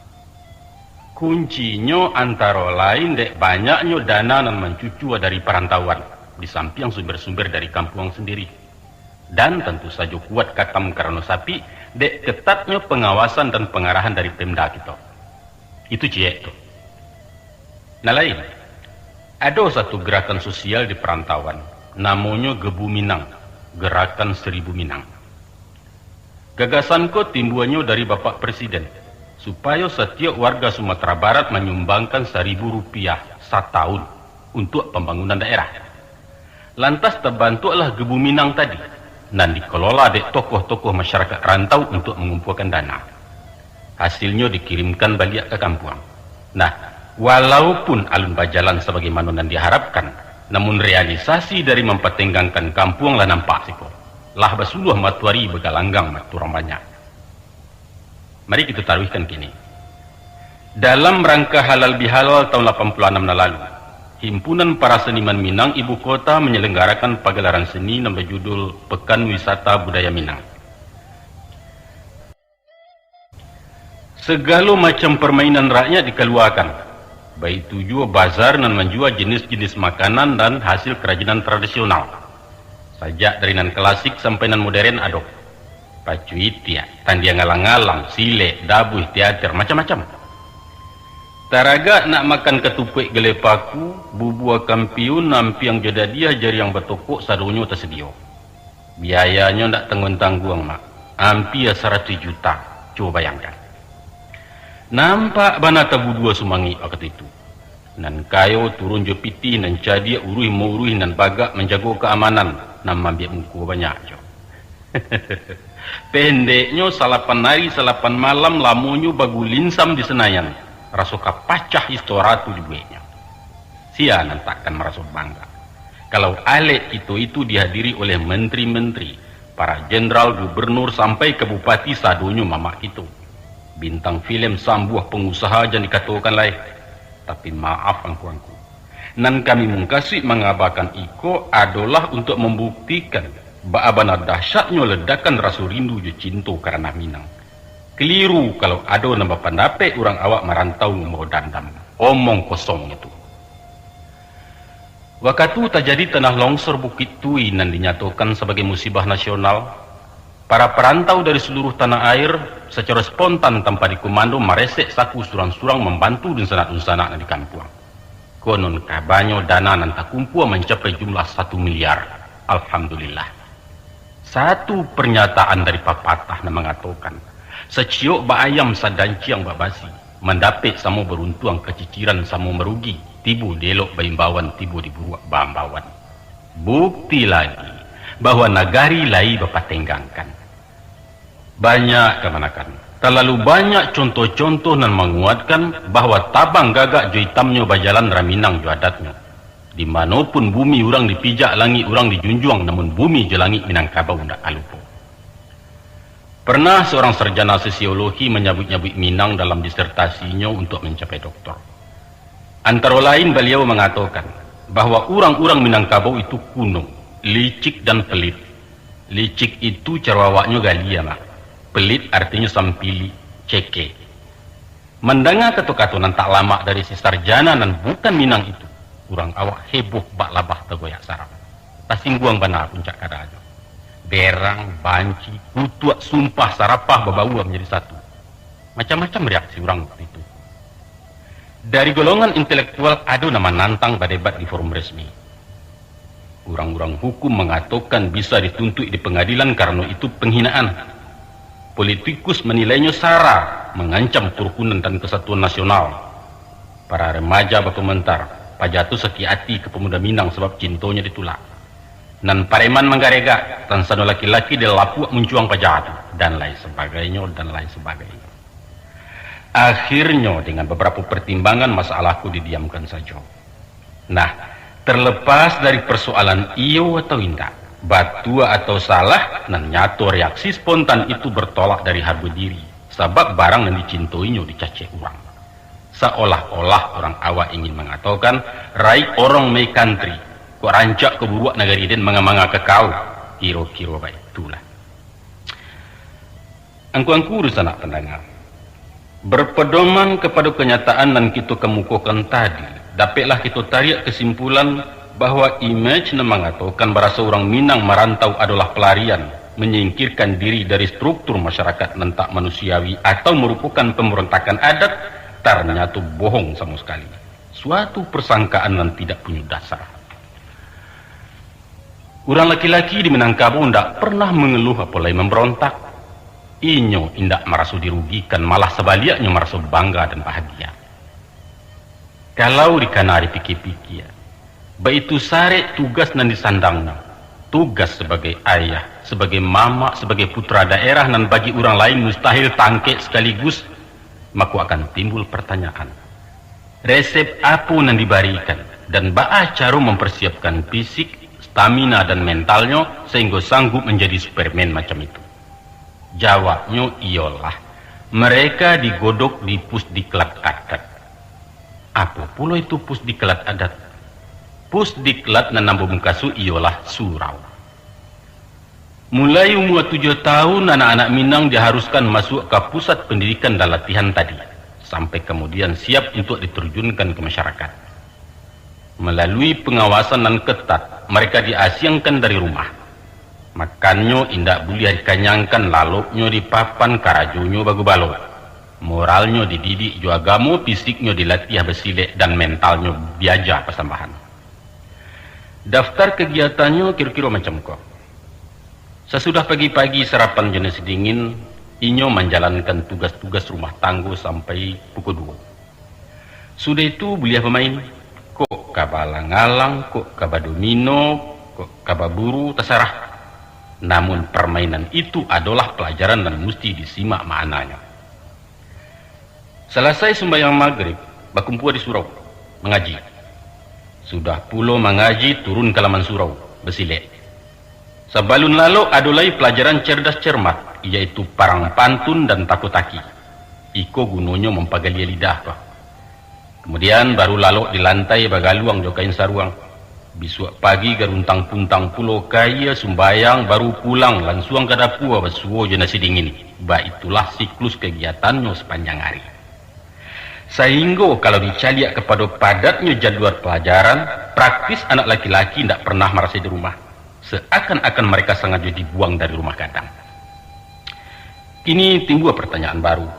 Kuncinya antara lain dek banyaknya dana dan mencucu dari perantauan di samping sumber-sumber dari kampung sendiri. Dan tentu saja kuat katam karena sapi dek ketatnya pengawasan dan pengarahan dari Pemda kita. Itu ciek tuh. Nah lain, ada satu gerakan sosial di perantauan, namanya Gebu Minang, Gerakan 1000 Minang. Gagasanku timbulnya dari Bapak Presiden, supaya setiap warga Sumatera Barat menyumbangkan Rp1.000 setahun untuk pembangunan daerah. Lantas terbantuklah Gebu Minang tadi. Dan dikelola oleh tokoh-tokoh masyarakat rantau untuk mengumpulkan dana. Hasilnya dikirimkan balik ke kampung. Nah, walaupun alun berjalan sebagaimana yang diharapkan, namun realisasi dari mempertenggangkan kampung lah nampak sih kok. Lah basuluh matuari begalanggang maturang banyak. Mari kita taruhkan kini. Dalam rangka halal bihalal tahun 86 lalu, Himpunan para seniman Minang Ibu Kota menyelenggarakan pagelaran seni yang berjudul Pekan Wisata Budaya Minang. Segala macam permainan rakyat dikeluarkan, baik tujuh bazar dan menjual jenis-jenis makanan dan hasil kerajinan tradisional. Sajak dari nan klasik sampai nan modern ada. Pacuitia, tandia ngalang-ngalang, silek, dabuh, teater, macam-macam. Taraga nak makan ketupik gelepaku, bubua kampiun, nampi yang jadadiah jari yang bertokok sadonyo tersedia. Biayanya nak tanggung-tanggung mak. Ampi 100 juta. Coba bayangkan. Nampak bana tabu dua sumangi akat itu. Nan kayo turun jo piti nan cadia uruh mauruh nan bagak menjaga keamanan. Nan mambiak muku banyak jo. Pendeknya salapan hari salapan malam lamonyo bagu linsam di Senayan. Rasuka pacah istoratu dibuatnya. Sia nan takkan merasa bangga. Kalau alek itu dihadiri oleh menteri-menteri, para jenderal, gubernur, sampai ke bupati sadonyo mamak itu. Bintang film sambuah pengusaha jangan dikatakan lain. Tapi maaf angku-angku. Nan kami mengkasih mengabarkan iko adalah untuk membuktikan bahwa dahsyatnya ledakan rasa rindu je cinta karena Minang. Keliru kalau ada nambah pendapat orang awak merantau mau dandam. Omong kosong itu. Waktu terjadi tanah longsor Bukit Tui dan dinyatakan sebagai musibah nasional, para perantau dari seluruh tanah air secara spontan tanpa dikomando meresek saku surang-surang membantu dunsanak-dunsanak di kampung. Konon kabanyo dana nan tak kumpul mencapai jumlah 1 miliar. Alhamdulillah. Satu pernyataan dari papatah yang mengatakan, seciok ba ayam sadanciang ba basi, mendapat samo beruntuang keciciran samo merugi, tibu delok baimbawan tibu diburuak bambawan. Bukti lagi bahwa nagari lai bapatenggangkan. Banyak kemanakan. Terlalu banyak contoh-contoh nan menguatkan bahwa tabang gagak jo hitamnya bajalan raminang jo adatnya. Dimanapun bumi orang dipijak, langit orang dijunjung, namun bumi je langit Minangkabau ndak alupo. Pernah seorang sarjana sosiologi menyabut-nyabut Minang dalam disertasinya untuk mencapai doktor. Antara lain beliau mengatakan bahwa orang-orang Minangkabau itu kuno, licik dan pelit. Licik itu carawaknya galia mak. Pelit artinya sampili, ceke. Mendengar kata-kata nan tak lama dari si sarjana nan bukan Minang itu, kurang awak heboh bak labah tegoyak sarap. Tasingguang benar puncak kadanya. Berang, banci, kutuak, sumpah, sarapah, babau menjadi satu. Macam-macam reaksi orang waktu itu. Dari golongan intelektual ada nama nantang berdebat di forum resmi. Orang-orang hukum mengatakan bisa dituntut di pengadilan karena itu penghinaan. Politikus menilainya sara, mengancam kerukunan dan kesatuan nasional. Para remaja berkomentar, pajatu sekiati ke pemuda Minang sebab cintonya ditulak. Nan pareman menggarega, dan sano laki-laki dia lapuak mencuang pajatu, dan lain sebagainya, dan lain sebagainya. Akhirnya dengan beberapa pertimbangan masalahku didiamkan saja. Nah, terlepas dari persoalan iyo atau indah, batua atau salah, nan nyato reaksi spontan itu bertolak dari harga diri, sebab barang yang dicintoinya dicaci orang. Seolah-olah orang awak ingin mengatakan, raik orang my country, kok rancak keburuak negari den manga-manga ke kau, kiro-kiro baik itulah. Angku-angku urusan anak pendengar. Berpedoman kepada kenyataan yang kita kemukakan tadi, dapatlah kita tarik kesimpulan bahwa image yang mengatakan bahasa orang Minang merantau adalah pelarian, menyingkirkan diri dari struktur masyarakat yang tak manusiawi atau merupakan pemberontakan adat, ternyata bohong sama sekali. Suatu persangkaan yang tidak punya dasar. Orang laki-laki di Minangkabau tidak pernah mengeluh apalagi memberontak. Inyo tidak merasa dirugikan, malah sebaliknya merasa bangga dan bahagia. Kalau dikanari pikir-pikir, baitu sare tugas nan disandangnya, tugas sebagai ayah, sebagai mama, sebagai putra daerah nan bagi orang lain mustahil tangke sekaligus, maka akan timbul pertanyaan. Resep apa nan diberikan dan baa cara mempersiapkan fisik, stamina dan mentalnya sehingga sanggup menjadi Superman macam itu? Jawabnya ialah mereka digodok di pusdiklat adat. Apa pula itu pusdiklat adat? Pusdiklat nan nambah mungkasu ialah surau. Mulai umur 7 tahun anak-anak Minang diharuskan masuk ke pusat pendidikan dan latihan tadi, sampai kemudian siap untuk diterjunkan ke masyarakat. Melalui pengawasan dan ketat, mereka diasingkan dari rumah. Makannya indak boleh dikanyangkan, laluknya di papan, karajunya bagu balok. Moralnya dididik, jo agama, fisiknya dilatih bersilek, dan mentalnya biaja persambahan. Daftar kegiatannya kira-kira macam kau. Sesudah pagi-pagi sarapan jenis dingin, inyo menjalankan tugas-tugas rumah tangga sampai pukul 2. Sudah itu boleh pemain, kok kabalang-alang, kok kabadomino, kok kababuru, terserah. Namun permainan itu adalah pelajaran dan mesti disimak maknanya. Selesai sembahyang maghrib, berkumpul di surau, mengaji. Sudah pula mengaji, turun ke laman surau, bersilek. Sebelum lalu adalah pelajaran cerdas cermat, yaitu parang pantun dan takutaki. Iko gunanya mempagali lidah. Kemudian baru lalu di lantai bagaluang jokain saruang. Besok pagi garuntang puntang pulau kaya sumbayang baru pulang langsung ke dapur bersuo je nasi dingin. Itulah siklus kegiatannya sepanjang hari. Sehingga kalau dicaliak kepada padatnya jadwal pelajaran, praktis anak laki-laki tidak pernah merasa di rumah. Seakan-akan mereka sengaja dibuang dari rumah kadang. Kini timbul pertanyaan baru.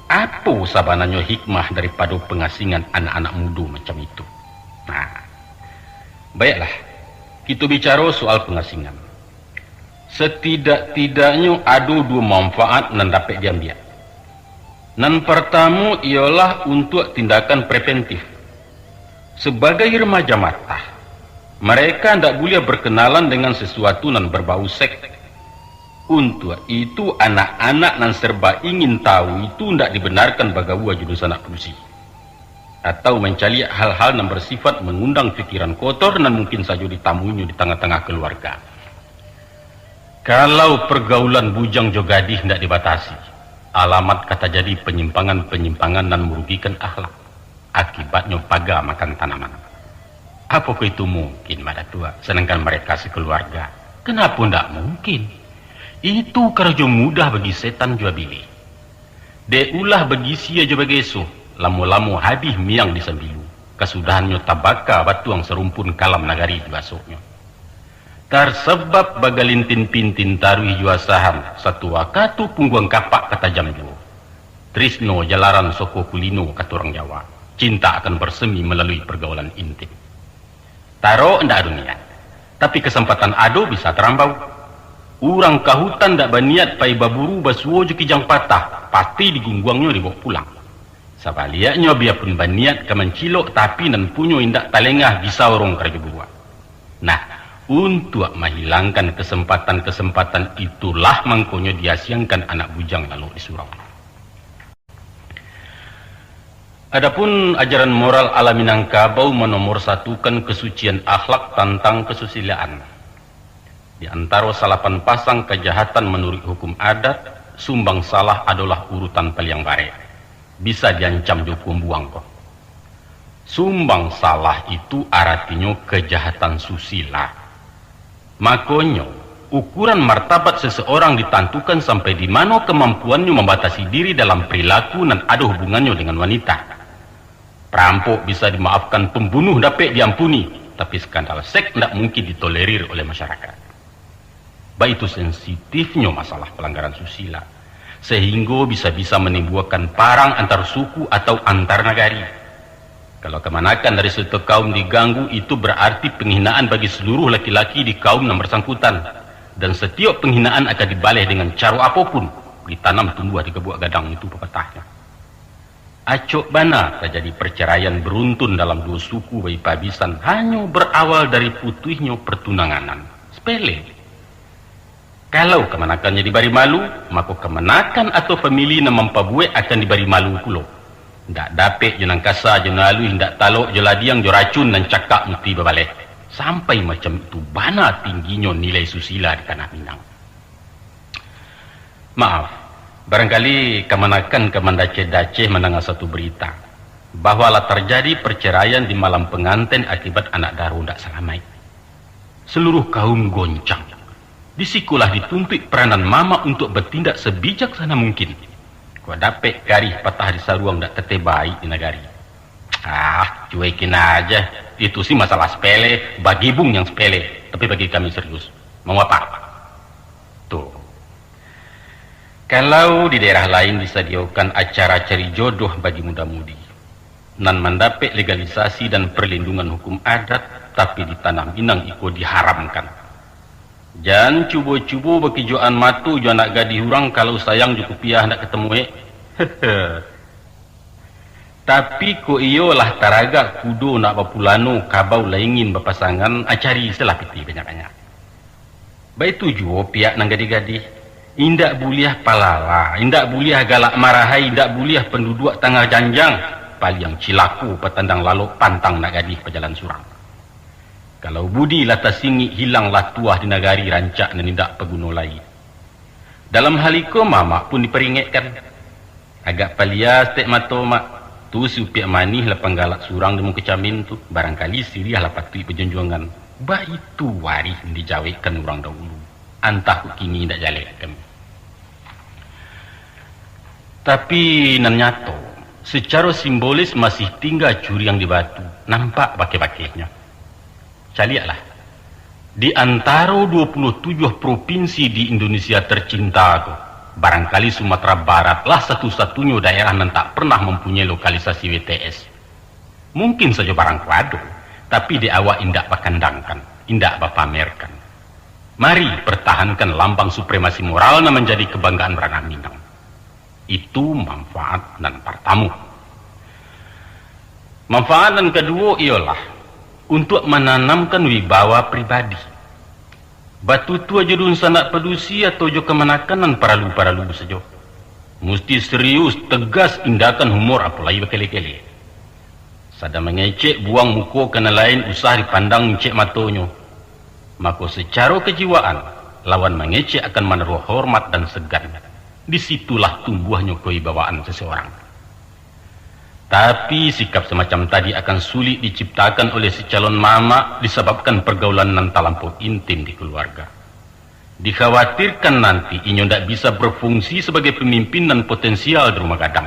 Apa sabananya hikmah daripada pengasingan anak-anak muda macam itu? Nah, baiklah, kita bicara soal pengasingan. Setidak-tidaknya ada dua manfaat yang dapat diambil. Yang pertama ialah untuk tindakan preventif. Sebagai remaja matah, mereka tidak boleh berkenalan dengan sesuatu yang berbau seks. Untuk itu anak-anak nan serba ingin tahu itu tidak dibenarkan bagawa jurusan anak pulusi. Atau mencari hal-hal yang bersifat mengundang pikiran kotor dan mungkin saja ditamunya di tengah-tengah keluarga. Kalau pergaulan bujang jogadih tidak dibatasi, alamat kata jadi penyimpangan-penyimpangan dan merugikan akhlak. Akibatnya paga makan tanaman. Apakah itu mungkin, Mada Tua? Sedangkan mereka sekeluarga. Kenapa tidak mungkin? Itu kerja mudah bagi setan jua bilih. Deulah bagi sia jua begeso. Lamu-lamu habis miang di sambilu. Kesudahannya tabaka batuang serumpun kalam nagari jua soknya. Tersebab bagalintin pintin taruh jua saham. Satu wakatu pungguang kapak kata jam jua. Trisno jalaran soko kulino kata orang Jawa. Cinta akan bersemi melalui pergaulan intim. Taro ndak ada niat. Tapi kesempatan ado bisa terambau. Urang kahutan ndak berniat pai baburu basuo je kijang patah. Pasti digungguangnya dibawa pulang. Sabaliaknya biarpun berniat ke mencilok tapi nan punyo indak talengah bisa orang kerja buruan. Nah, untuk menghilangkan kesempatan-kesempatan itulah mangkonya diasiangkan anak bujang lalu di surau. Adapun ajaran moral ala Minangkabau menomorsatukan kesucian akhlak tentang kesusilaan. Di antara salapan pasang kejahatan menurut hukum adat, sumbang salah adalah urutan paling bare. Bisa diancam dihukum buang kok. Sumbang salah itu artinya kejahatan susila. Makanya, ukuran martabat seseorang ditentukan sampai di mana kemampuannya membatasi diri dalam perilaku dan ada hubungannya dengan wanita. Perampok bisa dimaafkan, pembunuh dapat diampuni, tapi skandal seks tidak mungkin ditolerir oleh masyarakat. Baik itu sensitifnya masalah pelanggaran susila, sehingga bisa-bisa menimbulkan perang antar suku atau antar negari. Kalau kemanakan dari suatu kaum diganggu, itu berarti penghinaan bagi seluruh laki-laki di kaum yang bersangkutan. Dan setiap penghinaan akan dibaleh dengan cara apapun, ditanam tumbuh di kebuah gadang itu pepatahnya. Acok bana terjadi perceraian beruntun dalam dua suku bayi pabisan hanya berawal dari putuhnya pertunanganan. Sepele. Kalau kemanakannya diberi malu, maka kemenakan atau famili yang mempabuai akan diberi malu pula. Tidak dapat jenang kasa jenalu, tidak talok jeladiang joracun dan cakap muti berbalik. Sampai macam itu bana tingginya nilai susila di tanah Minang. Maaf, barangkali kemanakan kemendace-dace mendengar satu berita bahwa lah terjadi perceraian di malam pengantin akibat anak daru tidak selamat. Seluruh kaum goncang. Disikulah dituntut peranan mama untuk bertindak sebijaksana mungkin. Kau dapat garih patah di saruang tak tertebaik di negari. Cuekin aja. Itu sih masalah sepele, bagi bung yang sepele. Tapi bagi kami serius. Mau apa? Tuh. Kalau di daerah lain disediakan acara cari jodoh bagi muda-mudi. Dan mendapat legalisasi dan perlindungan hukum adat, tapi di tanah Minang itu diharamkan. Jangan cuba-cuba berkijuan matu jo anak gadis hurang kalau sayang jo kupiah nak ketemu Tapi ko iyo lah taraga kudo nak bapulano kabau laingin berpasangan acari selah piti banyak-banyak. Baik tu juga pihak nang gadis-gadis. Indak buliah palala, indak buliah galak marahai, indak buliah penduduk tengah janjang. Paliang cilaku petandang lalu pantang nak gadis perjalan surang. Kalau budi lata singi hilanglah tuah di negari rancak dan tidak peguno lain. Dalam hal itu mama pun diperingatkan. Agak palia stek mato mak. Tu supiak manih lapang galak surang demu kecamin tu. Barangkali siriah lah patui perjunjungan. Bah itu waris dijawabkan orang dahulu. Antah kini tidak jalekan. Tapi nan nyato, secara simbolis masih tinggal curi yang di batu. Nampak pakai-pakainya. Caliaklah, di antara 27 provinsi di Indonesia tercinta itu, barangkali Sumatera Barat lah satu-satunya daerah yang tak pernah mempunyai lokalisasi WTS. Mungkin saja barang kuado, tapi di awak indak bakandangkan, indak bapamerkan. Mari pertahankan lambang supremasi moral yang menjadi kebanggaan ranah Minang. Itu manfaat dan pertama. Manfaat dan kedua ialah untuk menanamkan wibawa pribadi. Batu tua jodun sanak pedusi atau jo kemanakanan paralu-paralu saja. Mesti serius, tegas tindakan humor apalagi berkele-kele. Sada mengecek buang muka kena lain usah dipandang cek matonyo. Maka secara kejiwaan, lawan mengecek akan menaruh hormat dan segan. Disitulah tumbuhnya kewibawaan seseorang. Tapi sikap semacam tadi akan sulit diciptakan oleh si calon mama disebabkan pergaulan nan talampau intim di keluarga. Dikhawatirkan nanti inyo tidak bisa berfungsi sebagai pemimpin dan potensial di rumah gadang.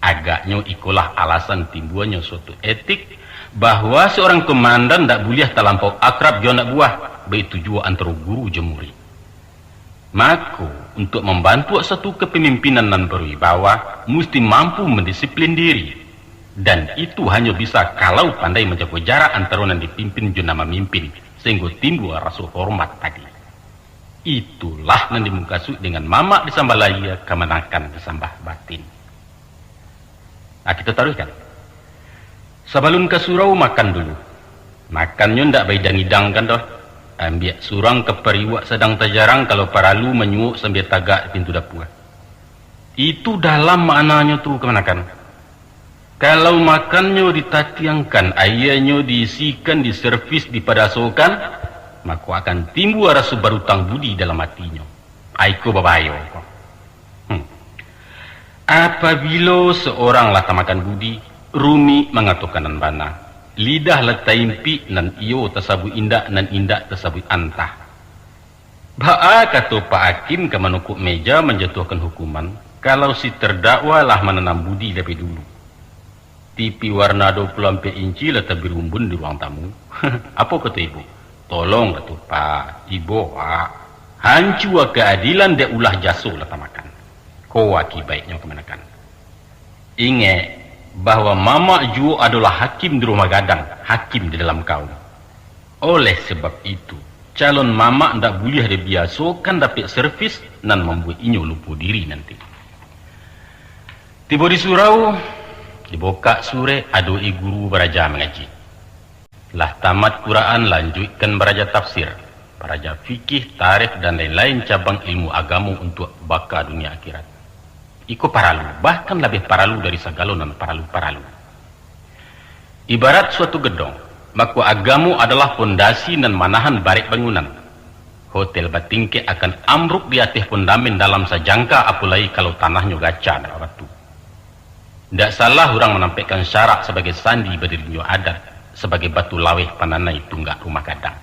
Agaknya ikulah alasan timbulnya suatu etik bahwa seorang komandan tidak boleh talampau akrab dengan anak buah, begitu juga antara guru dan murid. Maka untuk membantu satu kepemimpinan dan berwibawa mesti mampu mendisiplin diri, dan itu hanya bisa kalau pandai menjaga jarak antara yang dipimpin dan memimpin sehingga timbul rasa hormat tadi. Itulah yang dimungkasuk dengan mama disambalaya kemenakan disambah batin. Nah, kita taruhkan sebelum ke surau makan dulu. Makannya ndak baidang-idang kan doh. Ambil surang ke periwak sedang terjarang kalau paralu menyuuk sambil tagak pintu dapur. Itu dalam maknanya tu kemenakan. Kalau makannya ditatiangkan, airnya diisikan, diservis, dipadasokan, maka akan timbul rasa berutang budi dalam hatinya. Aiko babayo. Apabila seorang lah tamakan budi, rumi mengatakan dan bana. Lidah letai impi nan iyo tersabut indak nan indak tersabut antah. Ba'a kata Pak Hakim ke menukuk meja menjatuhkan hukuman kalau si terdakwa lah menanam budi lebih dulu. TV warna 24 inci letak berumbun di ruang tamu. Apa kata ibu? Tolong kata Pak, ibu hancur keadilan dia ulah jasuh letak makan. Kau akibatnya kemenakan. Ingat bahwa mama Ju adalah hakim di rumah gadang, hakim di dalam kaum. Oleh sebab itu, calon mama ndak boleh dibiasakan dapat servis dan membuat inyo lupa diri nanti. Tiba di surau, dibuka sore adoi guru beraja mengaji. Lah tamat Quran lanjutkan beraja tafsir, beraja fikih, tarikh dan lain-lain cabang ilmu agama untuk baka dunia akhirat. Iko paralu, bahkan lebih paralu dari segala non paralu-paralu. Ibarat suatu gedong, maka agamu adalah fondasi dan manahan barik bangunan. Hotel batingke akan amruk di atas fondamen dalam sejangka, apalagi kalau tanahnya gaca dan batu. Tidak salah orang menampilkan syarak sebagai sandi berdirinya adat, sebagai batu laweh pananai tunggak rumah gadang.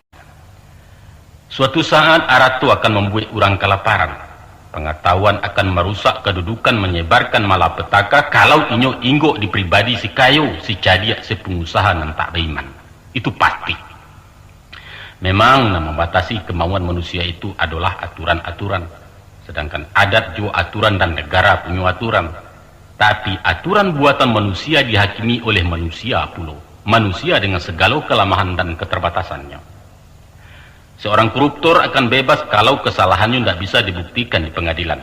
Suatu saat aratu akan membuat orang kelaparan. Pengetahuan akan merusak kedudukan, menyebarkan malapetaka kalau inyo inggok di pribadi si kayu, si cadia, si pengusaha dan tak beriman. Itu pasti. Memang membatasi kemauan manusia itu adalah aturan-aturan. Sedangkan adat juga aturan dan negara punya aturan. Tapi aturan buatan manusia dihakimi oleh manusia pula. Manusia dengan segala kelemahan dan keterbatasannya. Seorang koruptor akan bebas kalau kesalahannya tidak bisa dibuktikan di pengadilan.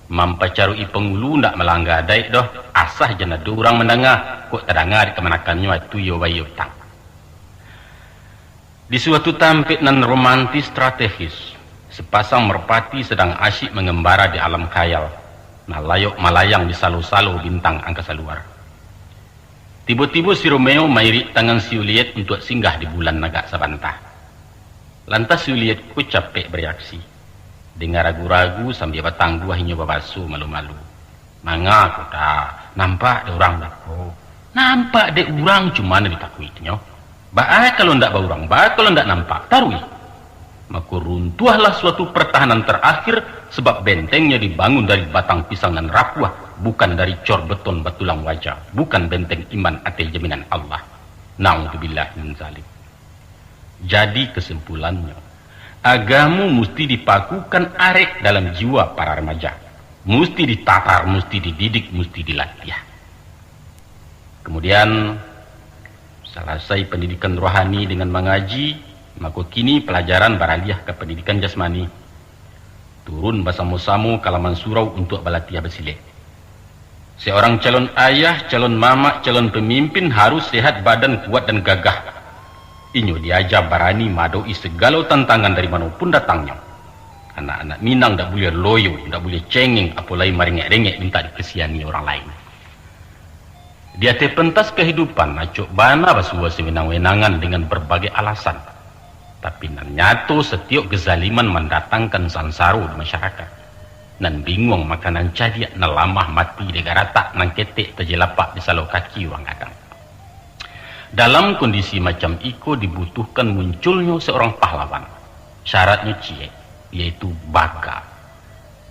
Mampacarui pengulu tidak melanggar daik doh, asah jana orang mendengar, kok terdengar kemenakannya itu yo tang. Di suatu tampik nan romantis strategis, sepasang merpati sedang asyik mengembara di alam khayal, nalayok malayang di salo-salo bintang angkasa luar. Tiba-tiba si Romeo mairik tangan si Juliet untuk singgah di bulan naga sabantah. Lantas Juliet ku capek bereaksi. Dengar ragu-ragu sambil batang buahnya babasu malu-malu. Manga aku tak nampak ada orang tak. Oh, nampak ada orang cuma ditakuinya. Ba'a kalau ndak baurang, ba'a kalau ndak nampak tarui. Maka runtuhlah suatu pertahanan terakhir sebab bentengnya dibangun dari batang pisang dan rapuh, bukan dari cor beton batulang wajah, bukan benteng iman atas jaminan Allah. Na'udzubillah min zalim. Jadi kesimpulannya, agamu mesti dipakukan arek dalam jiwa para remaja. Mesti ditatar, mesti dididik, mesti dilatih. Kemudian, selesai pendidikan rohani dengan mengaji, maka kini pelajaran beralih ke pendidikan jasmani. Turun bersama-sama kalaman surau untuk berlatih bersilat. Seorang calon ayah, calon mama, calon pemimpin harus sehat badan, kuat dan gagah. Inyo diajar barani madoi segala tantangan dari manapun datangnya. Anak-anak Minang tak boleh loyo, tak boleh cengeng, apalagi merengek-rengek minta dikesiani orang lain. Dia pentas kehidupan, acuk bana basua sewenang-wenangan dengan berbagai alasan. Tapi nan nyato setiap kezaliman mendatangkan sansaro di masyarakat. Nan bingung makanan cadiak nalamah mati degarata nan ketek terjelapak di salok kaki orang kadang. Dalam kondisi macam iko dibutuhkan munculnya seorang pahlawan. Syaratnya cie, yaitu baga.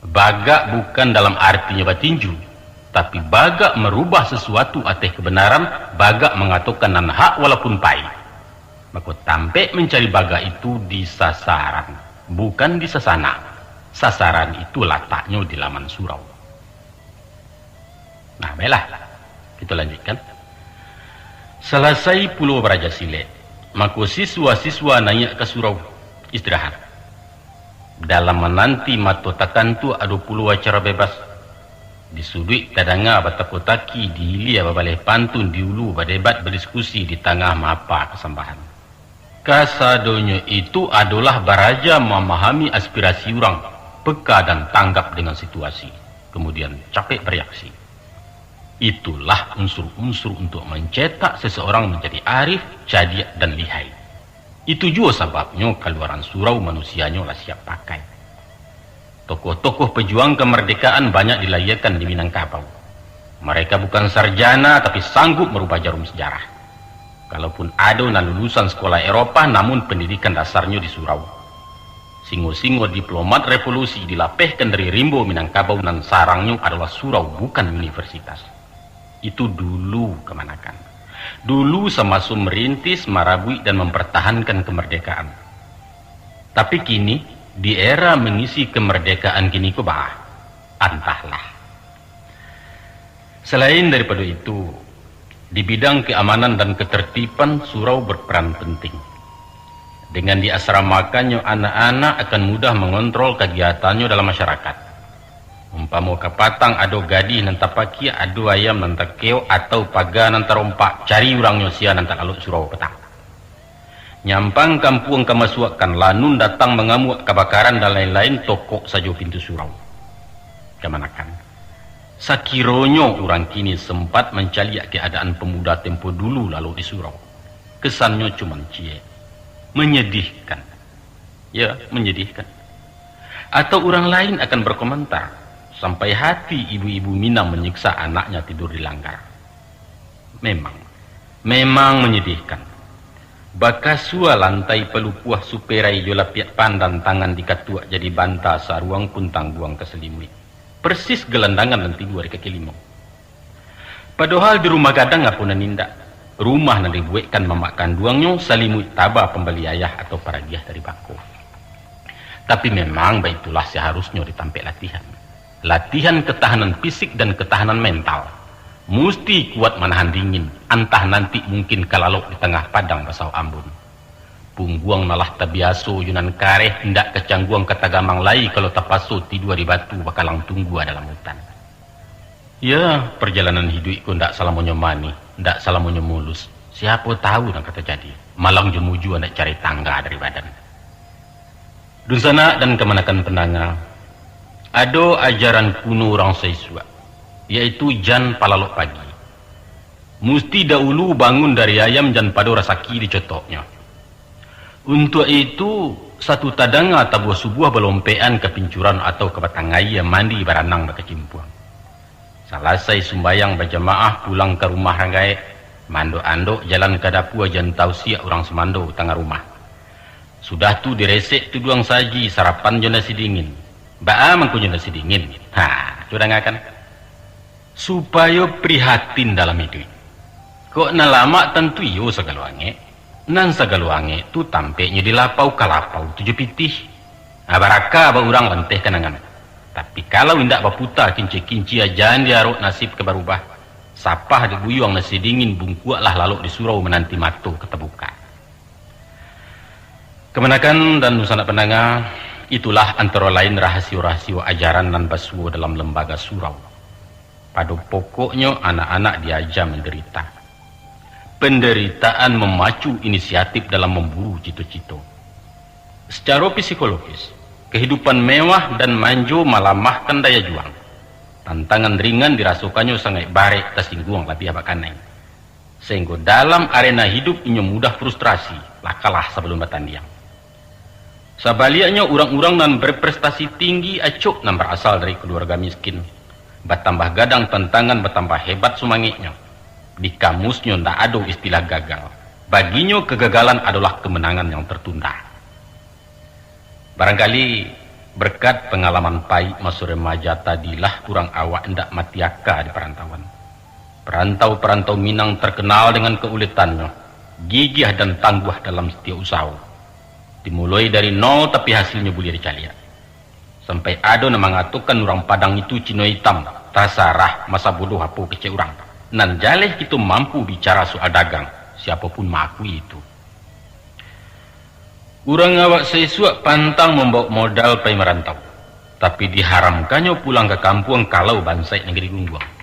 Baga bukan dalam artinya batinju, tapi baga merubah sesuatu atas kebenaran, baga mengatakan nan hak walaupun pahit. Maka tampek mencari baga itu di sasaran, bukan di sasana. Sasaran itu letaknya di laman surau. Nah, baiklah, kita lanjutkan. Selesai Pulau Beraja Silek, maka siswa-siswa naik ke surau istirahat. Dalam menanti mato takantu ada puluh acara bebas. Di sudut tadanga batakotaki di hilia babalai pantun di ulu berdebat berdiskusi di tengah mapa kesambahan. Kasadonyo itu adalah baraja memahami aspirasi orang, peka dan tanggap dengan situasi, kemudian capek bereaksi. Itulah unsur-unsur untuk mencetak seseorang menjadi arif, cadiak dan lihai. Itu juga sebabnya keluaran surau manusianya lah siap pakai. Tokoh-tokoh pejuang kemerdekaan banyak dilahirkan di Minangkabau. Mereka bukan sarjana tapi sanggup merubah jarum sejarah. Kalaupun ada nan lulusan sekolah Eropa namun pendidikan dasarnya di surau. Singo-singo diplomat revolusi dilapehkan dari rimbo Minangkabau dan sarangnya adalah surau bukan universitas. Itu dulu kemanakan. Dulu semasa merintis, marabui dan mempertahankan kemerdekaan. Tapi kini di era mengisi kemerdekaan kini kok bah, entahlah. Selain daripada itu, di bidang keamanan dan ketertiban surau berperan penting. Dengan diasramakannya anak-anak akan mudah mengontrol kegiatannya dalam masyarakat. Umpama kapatang ado gadih nanta paki ado ayam nanta keo atau paga nanta rompak cari urangnya sia nanta lalu surau petang. Nyampang kampung kemasuakan lanun datang mengamuk kebakaran dan lain-lain tokok saja pintu surau. Kemanakan? Sakironyo orang kini sempat mencaliak keadaan pemuda tempo dulu lalu di surau. Kesannya cuma cie. Menyedihkan. Ya, menyedihkan. Atau orang lain akan berkomentar, sampai hati ibu-ibu Minang menyiksa anaknya tidur di langgar. Memang menyedihkan. Bakasua lantai pelupuah superai jola piak pandan tangan dikatuak jadi banta saruang puntang buang ke selimut. Persis gelandangan dan tidur di kaki limau. Padahal di rumah gadang apa nanindak. Rumah nan dibuatkan memakan duangnya salimut tabah pembeli ayah atau paragiah dari bako. Tapi memang baitulah seharusnya ditampil latihan. Latihan ketahanan fisik dan ketahanan mental. Mesti kuat menahan dingin. Antah nanti mungkin kalalok di tengah padang basau ambun. Pungguang malah tabiaso yunan kareh hendak kecangguang kata gamang lai kalau tapaso tidur di batu bakalang tunggu dalam hutan. Ya, perjalanan hidupku ndak salah menyemani, ndak salah menyemulus. Siapa tahu yang kata jadi. Malang jemuju ndak cari tangga dari badan. Dunsana dan kemanakan penanga, ada ajaran kuno orang Saiswa, yaitu jan palalok pagi. Mesti dahulu bangun dari ayam jan pada rasaki dicotoknya. Untuk itu, satu tadanga atau sebuah belompean ke pincuran atau ke batangai yang mandi baranang berkecimpuang. Selesai sembayang berjamaah pulang ke rumah ranggai, mando-ando jalan ke dapur jan tausiah orang semando tengah rumah. Sudah tu diresek tu duang saji sarapan jo nasi dingin. Ba'a mangkunya nasi dingin. Sudah ngakan. Supaya prihatin dalam hidup. Kok nalama tentu iyo sagaluange. Nan sagaluange tu tampeknya di lapau kalapau 7 pitih. Baraka ba urang lenteh kenangan. Tapi kalau indak baputa kinci-kinci ajan diarok nasib kebarubah. Sapah diguyuang nasi dingin bungkuak lah lalu di surau menanti matu ketebuka. Kemenakan dan nusana penanga, itulah antara lain rahasio-rahasio ajaran dan basuo dalam lembaga surau. Pada pokoknya anak-anak diajar menderita. Penderitaan memacu inisiatif dalam memburu cito-cito. Secara psikologis, kehidupan mewah dan manjo malamahkan daya juang. Tantangan ringan dirasukannya sangat barek tersinggung lebih abakanai. Sehingga dalam arena hidup inyo mudah frustrasi, lah kalah sebelum bertanding. Sebaliknya orang-orang yang berprestasi tinggi acuk yang berasal dari keluarga miskin. Bertambah gadang tantangan bertambah hebat sumangitnya. Di kamusnya ndak ada istilah gagal. Baginya kegagalan adalah kemenangan yang tertunda. Barangkali berkat pengalaman pahit masa remaja tadilah kurang awak ndak matiaka di perantauan. Perantau-perantau Minang terkenal dengan keuletannya, gigih dan tangguh dalam setiap usaha. Dimulai dari nol tapi hasilnya boleh dicari. Sampai ada yang mengatakan orang Padang itu Cino hitam, tasarah masa bodoh apa kecil orang. Nan jaleh itu mampu bicara soal dagang, siapapun mengakui itu. Urang awak sesuak pantang membawa modal pergi merantau, tapi diharamkannya pulang ke kampung kalau bansai negeri Gungguang.